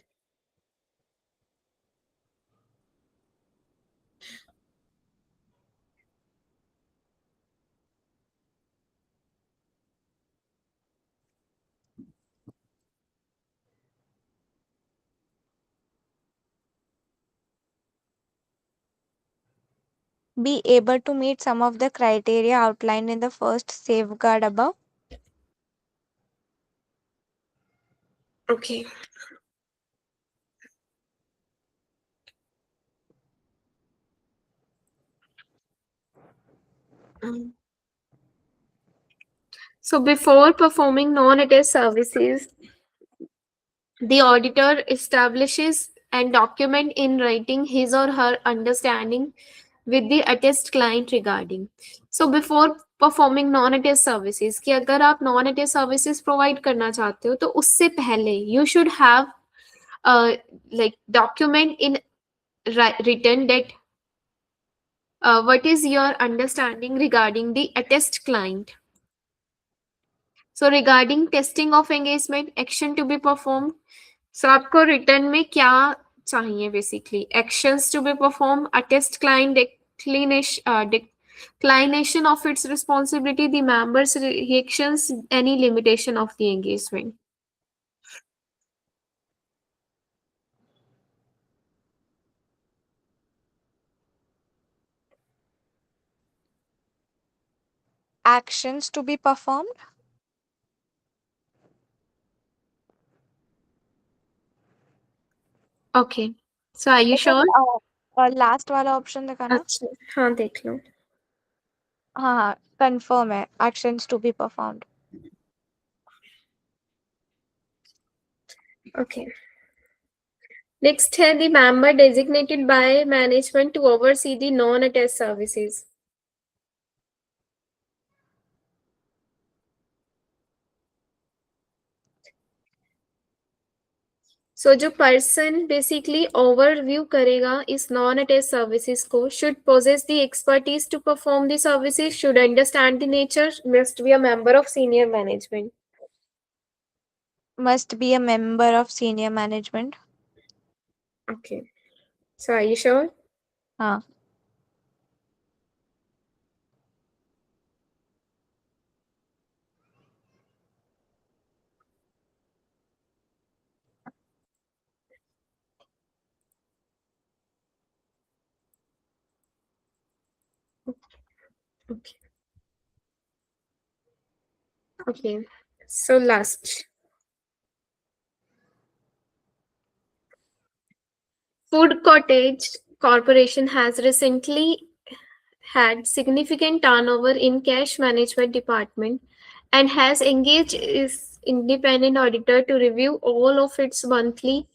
Speaker 1: Be able to meet some of the criteria outlined in the first safeguard above.
Speaker 2: Okay. So before performing non-attest services, the auditor establishes and document in writing his or her understanding with the attest client regarding. So before performing non-attest services, कि अगर आप non-attest services provide करना चाहते हो तो उससे पहले you should have like document in written that what is your understanding regarding the attest client. So regarding testing of engagement, action to be performed. So आपको रिटर्न में क्या चाहिए basically? Actions to be performed, attest client declination of its responsibility, the members' reactions, any limitation of the engagement.
Speaker 1: Actions to be performed.
Speaker 2: Okay. So are you sure?
Speaker 1: Last वाला option दिखाना.
Speaker 2: अच्छा, हाँ देख लो.
Speaker 1: हाँ हाँ, कंफर्म है. Actions to be performed.
Speaker 2: Okay. Next है the member designated by management to oversee the non-attest services. So जो person basically overview करेगा इस non-attest services को should possess the expertise to perform the services, should understand the nature, must be a member of senior management.
Speaker 1: Must be a member of senior management.
Speaker 2: Okay. So are you sure?
Speaker 1: हाँ.
Speaker 2: Okay. Okay. So last. Food Cottage Corporation has recently had significant turnover in cash management department and has engaged its independent auditor to review all of its monthly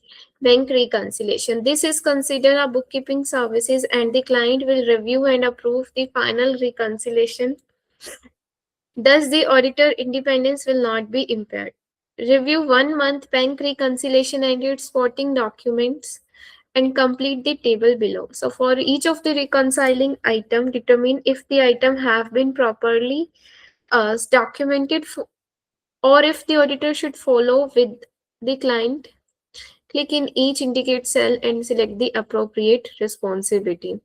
Speaker 2: bank reconciliation. This is considered a bookkeeping services and the client will review and approve the final reconciliation. Thus, the auditor independence will not be impaired. Review 1 month bank reconciliation and its supporting documents and complete the table below. So for each of the reconciling item, determine if the item have been properly documented or if the auditor should follow with the client. Click in each indicate cell and select the appropriate responsibility.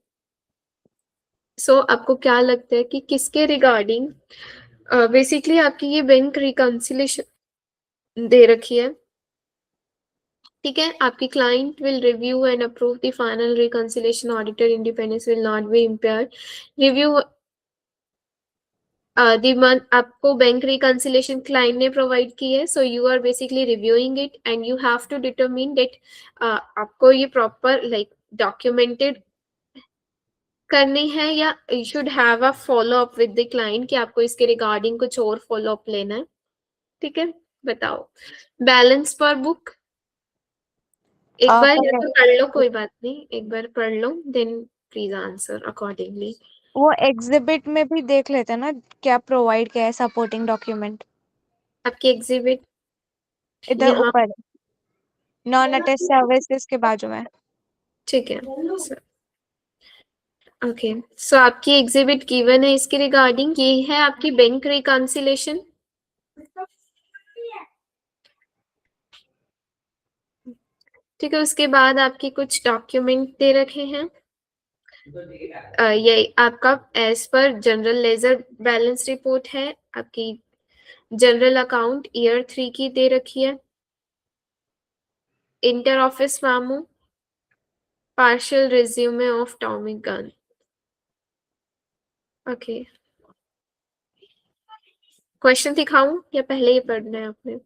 Speaker 2: So आपको क्या लगता है कि किसके regarding basically आपकी ये bank reconciliation दे रखी है, ठीक है? आपकी client will review and approve the final reconciliation, auditor independence will not be impaired. Review the month आपको बैंक रिकंसिलेशन क्लाइंट ने प्रोवाइड की है, so you are basically reviewing it and you have to determine that आपको ये proper like documented करनी है या you should have a follow up with the client कि आपको इसके रिगार्डिंग कुछ और फॉलो अप लेना है, ठीक है? बताओ। बैलेंस पर बुक एक बार या तो पढ़ लो, कोई बात नहीं, एक बार पढ़ लो देन प्लीज आंसर अकॉर्डिंगली।
Speaker 1: वो एग्जिबिट में भी देख लेते हैं ना क्या प्रोवाइड किया है सपोर्टिंग डॉक्यूमेंट।
Speaker 2: आपकी एग्जिबिट
Speaker 1: इधर
Speaker 2: यहाँ,
Speaker 1: ऊपर नॉन अटैच सर्विसेज के बाजू में।
Speaker 2: ठीक है ओके। सो आपकी एग्जिबिट गिवन है इसके रिगार्डिंग, ये है आपकी बैंक रिकंसिलेशन। ठीक है, उसके बाद आपके कुछ डॉक्यूमेंट दे रखे हैं। ये आपका as per general ledger balance report है, आपकी जनरल अकाउंट ईयर 3 की दे रखी है, inter office memo, partial resume of Tommy gun. Okay, question दिखाऊं या पहले ही पढ़ना है आपने?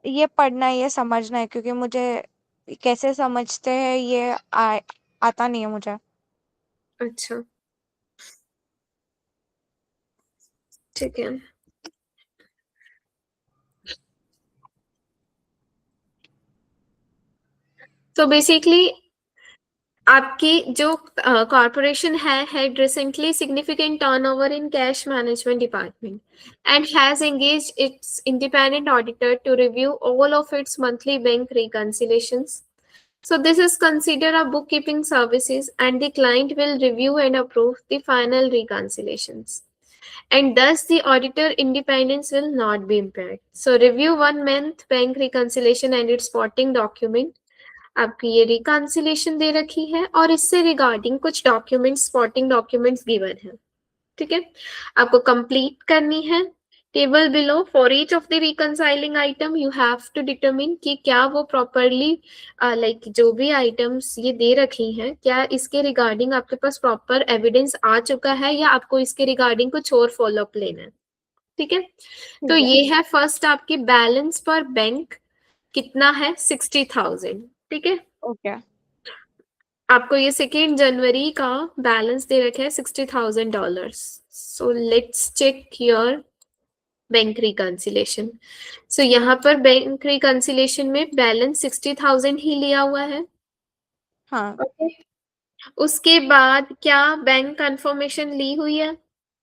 Speaker 1: ये पढ़ना है, ये समझना है, क्योंकि मुझे कैसे समझते हैं ये आता नहीं है मुझे।
Speaker 2: अच्छा ठीक है, तो बेसिकली आपकी जो कॉर्पोरेशन है had recently significant turnover in cash management department and has engaged its independent auditor to review all of its monthly bank reconciliations. So this is considered a bookkeeping services and the client will review and approve the final reconciliations. And thus the auditor independence will not be impaired. So review 1 month bank reconciliation and its supporting document. आपकी ये reconciliation दे रखी है और इससे regarding कुछ documents spotting documents given है, ठीक है? आपको कंप्लीट करनी है table below for each of the reconciling item you have to determine कि क्या वो प्रॉपरली लाइक जो भी आइटम्स ये दे रखी हैं क्या इसके रिगार्डिंग आपके पास प्रॉपर एविडेंस आ चुका है या आपको इसके रिगार्डिंग कुछ और फॉलो अप लेना है, ठीक है? तो ये है फर्स्ट आपकी बैलेंस पर बैंक कितना है 60,000, ठीक है?
Speaker 1: ओके
Speaker 2: आपको ये 2 जनवरी का बैलेंस दे रखा है $60,000। So let's check your bank reconciliation. So यहाँ पर बैंक रिकंसिलेशन में बैलेंस 60,000 ही लिया हुआ है।
Speaker 1: हाँ
Speaker 2: ओके, उसके बाद क्या बैंक कंफर्मेशन ली हुई है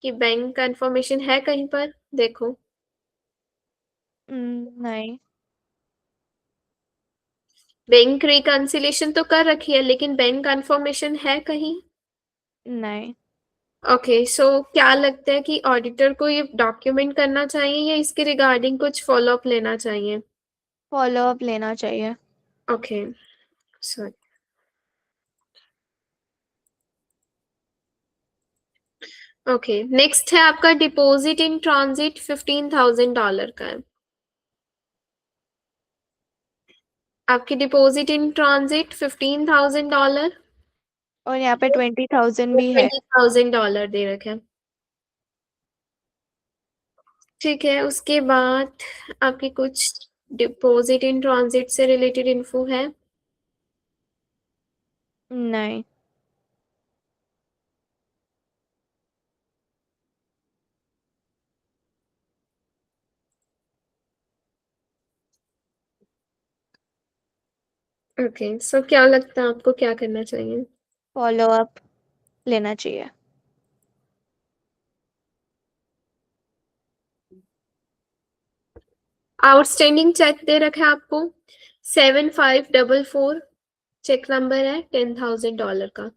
Speaker 2: कि बैंक कंफर्मेशन है कहीं पर? देखो
Speaker 1: नहीं
Speaker 2: बैंक रिकंसिलेशन तो कर रखी है लेकिन बैंक कंफर्मेशन है कहीं?
Speaker 1: नहीं
Speaker 2: ओके, सो क्या लगता है कि ऑडिटर को ये डॉक्यूमेंट करना चाहिए या इसके रिगार्डिंग कुछ फॉलो अप लेना चाहिए?
Speaker 1: फॉलो अप लेना चाहिए।
Speaker 2: ओके सॉरी, ओके नेक्स्ट है आपका डिपॉजिट इन ट्रांजिट $15,000 का है। आपकी डिपॉजिट इन ट्रांजिट $15,000
Speaker 1: और यहाँ पे 20,000 भी है।
Speaker 2: $20,000 दे रखे हैं, ठीक है? उसके बाद आपकी कुछ डिपॉजिट इन ट्रांजिट से रिलेटेड इन्फो है।
Speaker 1: नहीं।
Speaker 2: ओके, सो क्या लगता है आपको क्या करना चाहिए?
Speaker 1: फॉलो अप लेना चाहिए।
Speaker 2: आउटस्टैंडिंग चेक दे रखा है आपको 7544, चेक नंबर है $10,000 का।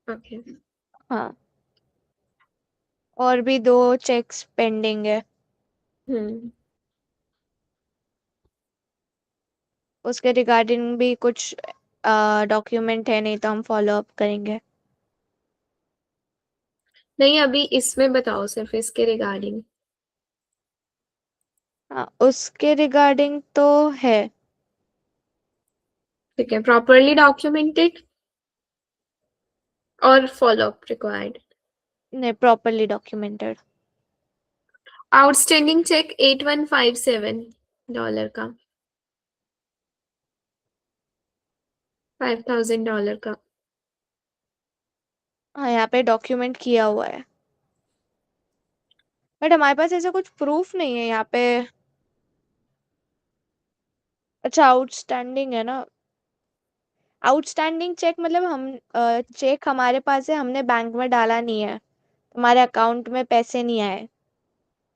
Speaker 2: ओके।
Speaker 1: हाँ, और भी 2 चेक्स पेंडिंग है।
Speaker 2: हम्म।
Speaker 1: उसके रिगार्डिंग भी कुछ डॉक्यूमेंट है, नहीं तो हम फॉलो अप करेंगे।
Speaker 2: नहीं, अभी इसमें बताओ सिर्फ इसके रिगार्डिंग।
Speaker 1: हाँ, उसके रिगार्डिंग तो है।
Speaker 2: ठीक है, प्रॉपरली डॉक्यूमेंटेड और फॉलो अप रिक्वायर्ड।
Speaker 1: नहीं, प्रॉपरली डॉक्यूमेंटेड।
Speaker 2: आउटस्टैंडिंग चेक $8157 का, $5,000 का।
Speaker 1: हाँ, यहाँ पे डॉक्यूमेंट किया हुआ है, बट हमारे पास ऐसा कुछ प्रूफ नहीं है यहाँ पे। अच्छा, आउटस्टैंडिंग है ना। आउटस्टैंडिंग चेक मतलब हम चेक हमारे पास है, हमने बैंक में डाला नहीं है, हमारे अकाउंट में पैसे नहीं आए।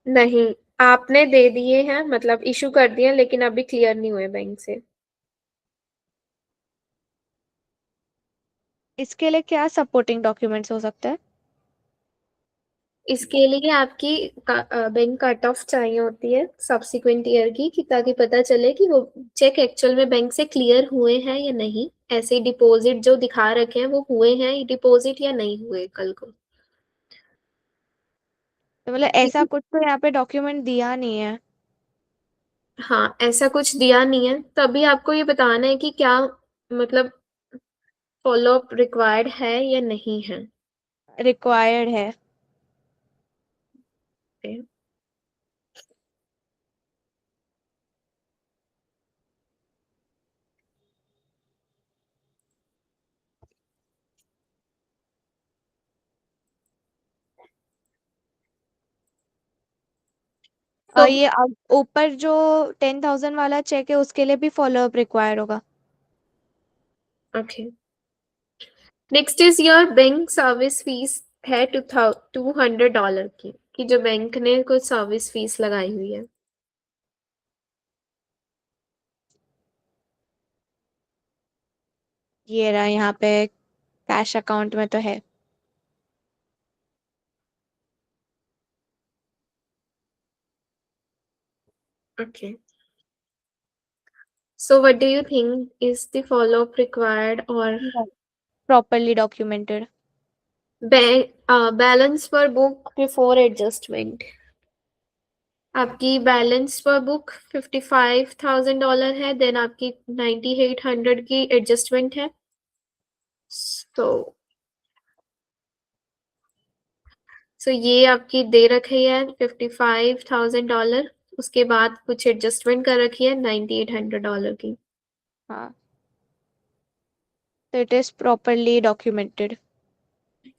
Speaker 2: नहीं, आपने दे दिए हैं, मतलब इशू कर दिए हैं, लेकिन अभी क्लियर नहीं हुए बैंक से।
Speaker 1: इसके लिए क्या सपोर्टिंग डॉक्यूमेंट्स हो सकते हैं?
Speaker 2: इसके लिए आपकी बैंक कट ऑफ चाहिए होती है सब्सिक्वेंट ईयर की, कि ताकि पता चले कि वो चेक एक्चुअल में बैंक से क्लियर हुए हैं या नहीं। ऐसे डिपॉजिट जो दिखा रखे हैं वो हुए हैं डिपॉजिट या नहीं हुए कल को।
Speaker 1: तो मतलब
Speaker 2: ठीक
Speaker 1: ऐसा
Speaker 2: है।
Speaker 1: कुछ तो यहाँ पे डॉक्यूमेंट दिया नहीं है।
Speaker 2: हाँ, ऐसा कुछ दिया नहीं है, तभी आपको ये बताना है कि क्या मतलब फॉलो अप रिक्वायर्ड है या नहीं है।
Speaker 1: रिक्वायर्ड है।
Speaker 2: तो
Speaker 1: ये ऊपर जो 10,000 वाला चेक है उसके लिए भी फॉलो अप रिक्वायर होगा।
Speaker 2: Okay, next is your bank service fees है $200 की, कि जो बैंक ने कुछ सर्विस फीस लगाई हुई है।
Speaker 1: ये रहा यहाँ पे, कैश अकाउंट में तो है।
Speaker 2: Okay, so what do you think is the follow up required, और
Speaker 1: प्रॉपरली डॉक्यूमेंटेड।
Speaker 2: बैंक बैलेंस पर बुक बिफोर एडजस्टमेंट। आपकी बैलेंस पर बुक $55,000 है, देन आपकी 9800 की एडजस्टमेंट है। तो ये आपकी दे रखी है $55,000, उसके बाद कुछ एडजस्टमेंट कर रखी है $9800 की।
Speaker 1: हाँ, तो इट इज प्रॉपरली डॉक्यूमेंटेड।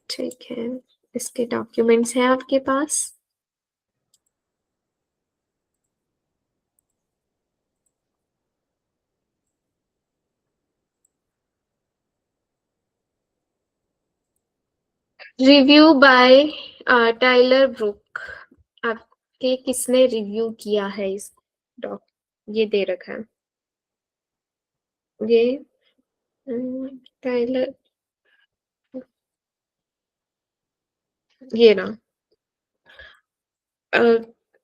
Speaker 2: ठीक है, इसके डॉक्यूमेंट्स हैं आपके पास। Review by Tyler Brook. आपके किसने रिव्यू किया है इस डॉक, ये दे रखा है ये टाइलर, ये ना,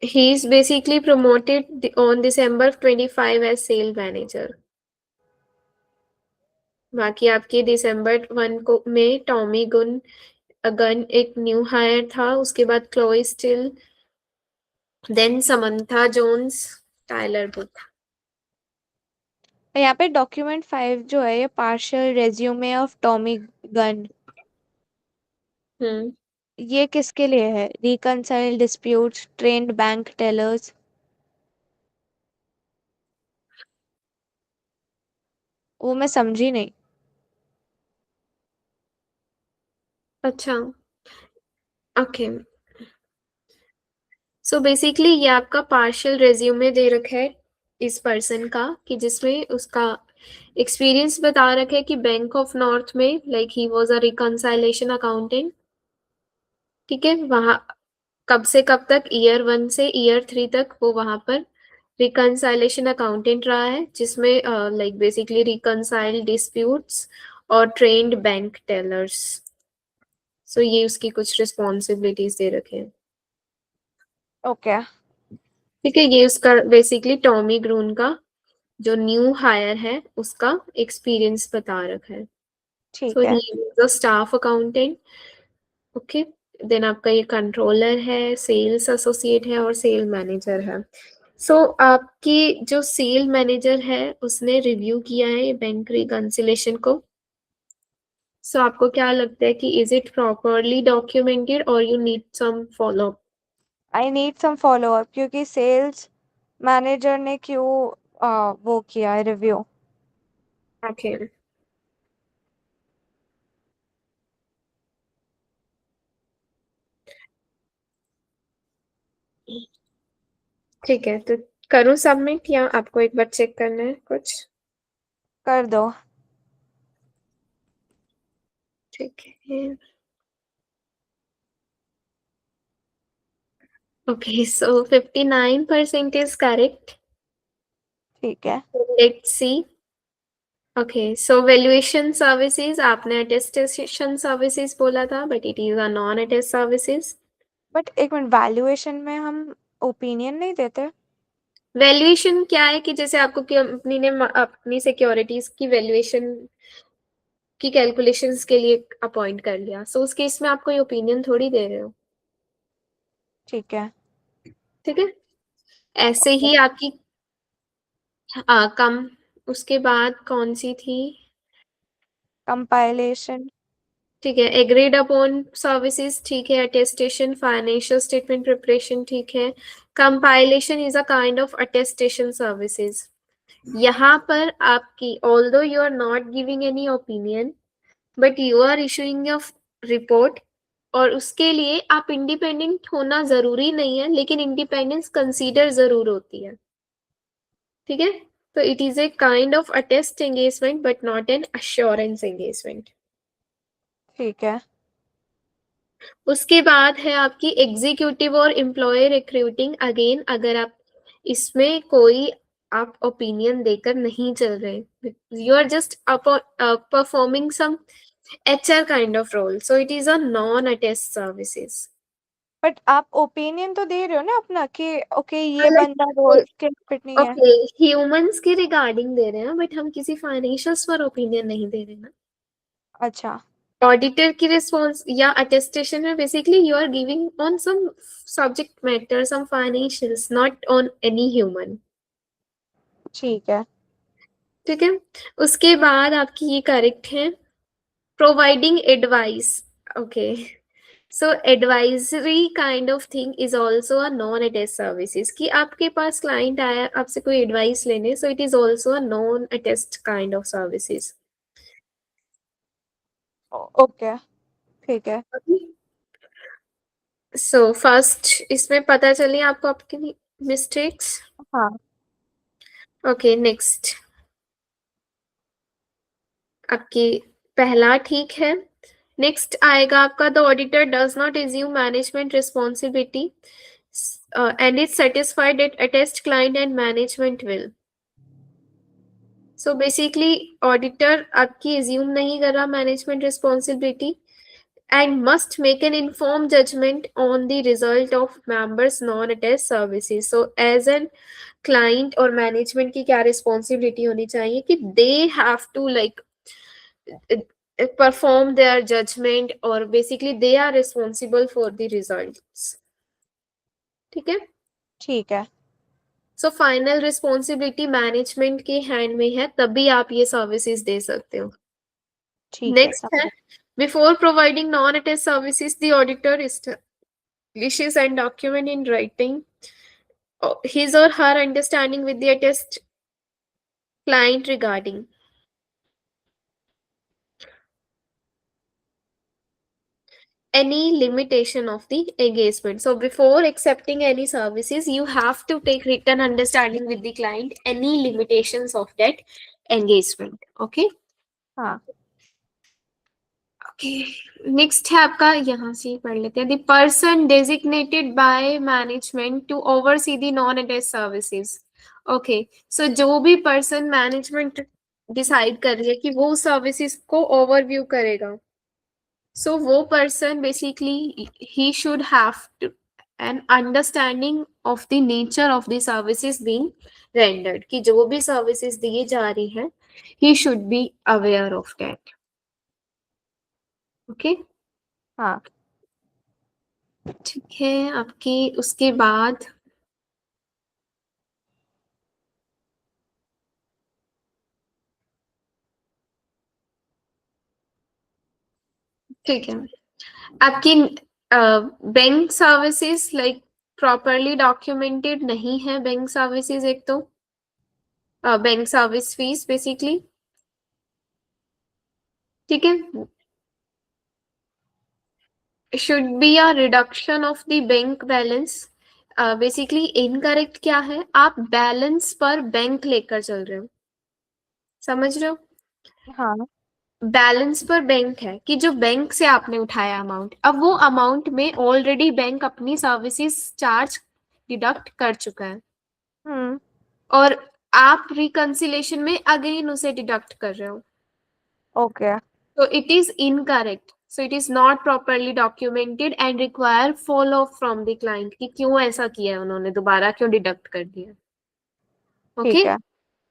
Speaker 2: he is basically promoted on December 25 as sale manager। बाकी आपके December 1 को में टॉमी गुन अगन एक न्यू हायर था, उसके बाद Chloe Still, then Samantha Jones, Tyler Book.
Speaker 1: यहाँ पे डॉक्यूमेंट 5 जो है, ये partial resume of Tommy Gun.
Speaker 2: Hmm.
Speaker 1: ये किसके लिए है? Reconcile disputes, trained bank tellers. वो मैं समझी नहीं।
Speaker 2: अच्छा, ओके। सो बेसिकली ये आपका पार्शियल रेज्यूमे दे रखा है इस पर्सन का, कि जिसमें उसका एक्सपीरियंस बता रखा है कि बैंक ऑफ नॉर्थ में like he was a reconciliation accountant. ठीक है, वहाँ कब से कब तक, ईयर 1 से ईयर 3 तक वो वहाँ पर रिकंसाइलेशन अकाउंटेंट रहा है, जिसमें लाइक बेसिकली रिकंसाइल डिस्प्यूट्स और ट्रेन्ड बैंक टेलर्स। सो ये उसकी कुछ रिस्पॉन्सिबिलिटीज दे रखे हैं।
Speaker 1: ओके।
Speaker 2: ठीक है, ये उसका बेसिकली टॉमी ग्रून का जो न्यू हायर है उसका एक्सपीरियंस बता रखा है। सो
Speaker 1: ठीक है।
Speaker 2: He is a staff accountant. Okay, then आपका ये कंट्रोलर है, सेल्स एसोसिएट है और सेल मैनेजर है। सो आपकी जो सेल मैनेजर है उसने रिव्यू किया है बैंक रिकंसिलेशन को। सो आपको क्या लगता है कि इज इट प्रॉपरली डॉक्यूमेंटेड और you need some follow up?
Speaker 1: I need some follow up, क्योंकि सेल्स मैनेजर ने क्यों वो किया है रिव्यू।
Speaker 2: ओके, ठीक है, तो करूँ सबमिट या आपको एक बार चेक करना है कुछ?
Speaker 1: कर दो।
Speaker 2: ठीक है, okay, so 59% is correct.
Speaker 1: ठीक है।
Speaker 2: Let's see. Okay, so valuation services, आपने attestation services बोला था, but it is a non-attest services.
Speaker 1: But एक मिनट, वैल्यूएशन में हम ओपिनियन नहीं देते?
Speaker 2: वैल्यूएशन क्या है कि जैसे आपको कंपनी ने अपनी सिक्योरिटीज की वैल्यूएशन की कैलकुलेशंस के लिए अपॉइंट कर लिया, सो उस केस में आप कोई ओपिनियन थोड़ी दे रहे हो।
Speaker 1: ठीक है।
Speaker 2: ठीक है, ऐसे ही आपकी कम, उसके बाद कौन सी थी?
Speaker 1: कंपाइलेशन।
Speaker 2: ठीक है, एग्रीड अपॉन सर्विसेज, ठीक है, अटेस्टेशन, फाइनेंशियल स्टेटमेंट प्रिपरेशन, ठीक है। Compilation is a kind of attestation services. यहाँ पर आपकी although you are not giving any opinion but you are issuing a report, और उसके लिए आप इंडिपेंडेंट होना जरूरी नहीं है, लेकिन इंडिपेंडेंस कंसीडर जरूर होती है। ठीक है, तो it is a kind of attest engagement but not an assurance engagement.
Speaker 1: ठीक है।
Speaker 2: उसके बाद है आपकी एग्जीक्यूटिव और एम्प्लॉय रिक्रूटिंग। अगेन अगर आप इसमें कोई आप ओपिनियन देकर नहीं चल रहे, you are just performing some HR kind of role, so it is a non attest services.
Speaker 1: But आप ओपिनियन तो दे रहे हो ना अपना, कि ओके ये बंदा रोल के फिट नहीं है।
Speaker 2: ओके, ह्यूमंस के रिगार्डिंग दे रहे हैं बट हम किसी फाइनेंशियल्स पर ओपिनियन नहीं दे रहे ना।
Speaker 1: अच्छा।
Speaker 2: ऑडिटर की रिस्पॉन्स या अटेस्टेशन में basically you are giving on some subject matter, some financials, not on any human.
Speaker 1: ठीक है।
Speaker 2: ठीक है, उसके बाद आपकी ये करेक्ट है, providing advice. Okay, so advisory kind of thing is also a non attest services, कि आपके पास क्लाइंट आया आपसे कोई एडवाइस लेने, सो it is also a non attest kind of services.
Speaker 1: Okay. ठीक है।
Speaker 2: सो फर्स्ट इसमें पता चली आपको आपकी मिस्टेक्स।
Speaker 1: हाँ।
Speaker 2: ओके, नेक्स्ट आपकी पहला ठीक है। नेक्स्ट आएगा आपका, the auditor does not assume management responsibility and is satisfied at attest client and management will. So basically auditor आपकी एज्यूम नहीं कर रहा management responsibility and must make an informed judgment on the result of members non-attached services. So as an client और management की क्या responsibility होनी चाहिए कि they have to like perform their judgment, और basically they are responsible for the results. ठीक है,
Speaker 1: ठीक है।
Speaker 2: सो फाइनल रिस्पॉन्सिबिलिटी मैनेजमेंट के हैंड में है, तभी आप ये सर्विसेज दे सकते हो।
Speaker 1: ठीक है,
Speaker 2: नेक्स्ट है,
Speaker 1: समझ।
Speaker 2: Before providing non attest services the auditor establishes and document in writing his or her understanding with the attest client regarding. any limitation of the engagement. So before accepting any services, you have to take written understanding with the client, any limitations of that engagement. Okay.
Speaker 1: हाँ.
Speaker 2: Next है आपका, यहाँ से पढ़ लेते हैं, the person designated by management to oversee the non attest services. Okay, so जो भी पर्सन मैनेजमेंट डिसाइड कर रही है कि वो सर्विसेज को ओवरव्यू करेगा, सो वो person basically he should have an understanding of the nature of the services being rendered, कि जो भी सर्विसेज दी जा रही है he should be aware of that. Okay.
Speaker 1: हाँ.
Speaker 2: ठीक है. आपकी उसके बाद ठीक है, आपकी bank services like properly documented नहीं है. बैंक सर्विसेज, एक तो बैंक सर्विस फीस बेसिकली. ठीक है. Should be a reduction of the bank balance. Basically incorrect क्या है, आप बैलेंस पर बैंक लेकर चल रहे हो. समझ रहे हो?
Speaker 1: हाँ.
Speaker 2: बैलेंस पर बैंक है कि जो बैंक से आपने उठाया अमाउंट, अब वो अमाउंट में ऑलरेडी बैंक अपनी सर्विसेज चार्ज डिडक्ट कर चुका है
Speaker 1: हम्म.
Speaker 2: और आप रिकंसिलेशन में अगेन उसे डिडक्ट कर रहे हो.
Speaker 1: ओके.
Speaker 2: तो it is incorrect. So it is not properly documented and require follow from the client कि क्यों ऐसा किया है उन्होंने, दोबारा क्यों डिडक्ट कर दिया. ओके.
Speaker 1: ठीक है.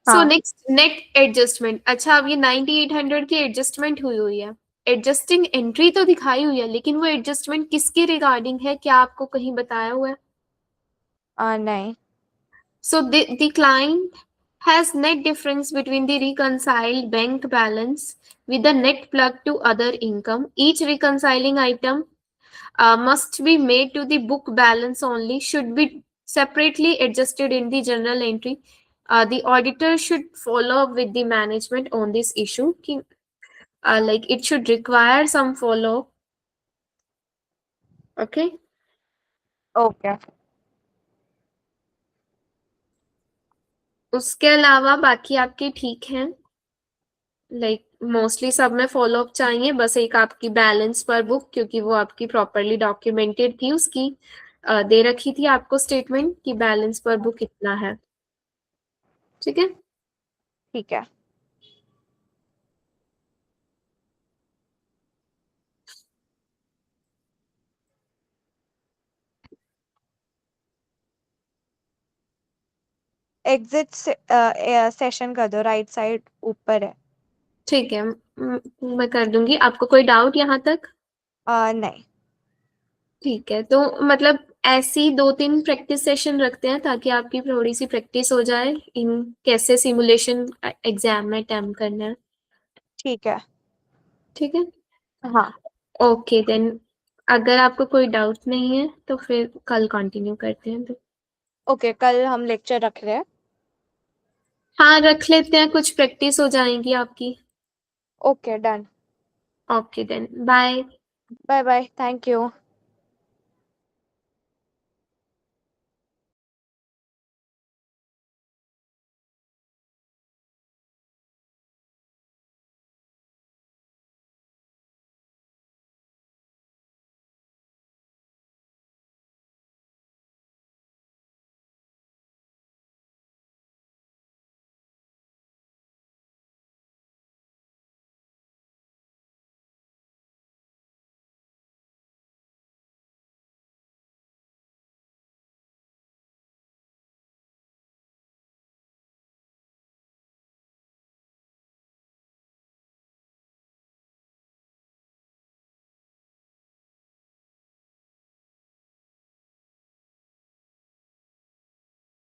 Speaker 2: सो
Speaker 1: हाँ.
Speaker 2: Next, net adjustment. अच्छा, अब ये 9800 की एडजस्टमेंट हुई है. एडजस्टिंग एंट्री तो दिखाई हुई है, लेकिन वो एडजस्टमेंट किसके रिगार्डिंग है, क्या आपको कहीं बताया हुआ है?
Speaker 1: नहीं.
Speaker 2: So the client has net difference between the reconciled bank balance with the net plug to other income. Each reconciling item must be made to the book balance only, should be separately adjusted in the journal entry. The auditor should follow up with the management on this issue. Like it should require some follow. Okay.
Speaker 1: Okay.
Speaker 2: उसके अलावा बाकी आपके ठीक हैं. Like mostly सब में follow up चाहिए, बस एक आपकी बैलेंस पर बुक, क्योंकि वो आपकी प्रॉपरली डॉक्यूमेंटेड थी, उसकी दे रखी थी आपको स्टेटमेंट कि बैलेंस पर बुक कितना है. ठीक है.
Speaker 1: ठीक है. एग्जिट सेशन कर दो, राइट साइड ऊपर है.
Speaker 2: ठीक है, मैं कर दूंगी. आपको कोई डाउट यहाँ तक?
Speaker 1: नहीं.
Speaker 2: ठीक है, तो मतलब ऐसी 2-3 प्रैक्टिस सेशन रखते हैं ताकि आपकी थोड़ी सी प्रैक्टिस हो जाए इन कैसे सिमुलेशन एग्जाम में अटेम्प्ट करना है.
Speaker 1: ठीक है.
Speaker 2: ठीक है.
Speaker 1: हाँ.
Speaker 2: ओके देन, अगर आपको कोई डाउट नहीं है तो फिर कल कंटिन्यू करते हैं. तो
Speaker 1: ओके, कल हम लेक्चर रख रहे हैं.
Speaker 2: हाँ, रख लेते हैं, कुछ प्रैक्टिस हो जाएगी आपकी.
Speaker 1: Okay, done.
Speaker 2: Okay then, bye.
Speaker 1: Bye bye. Thank you.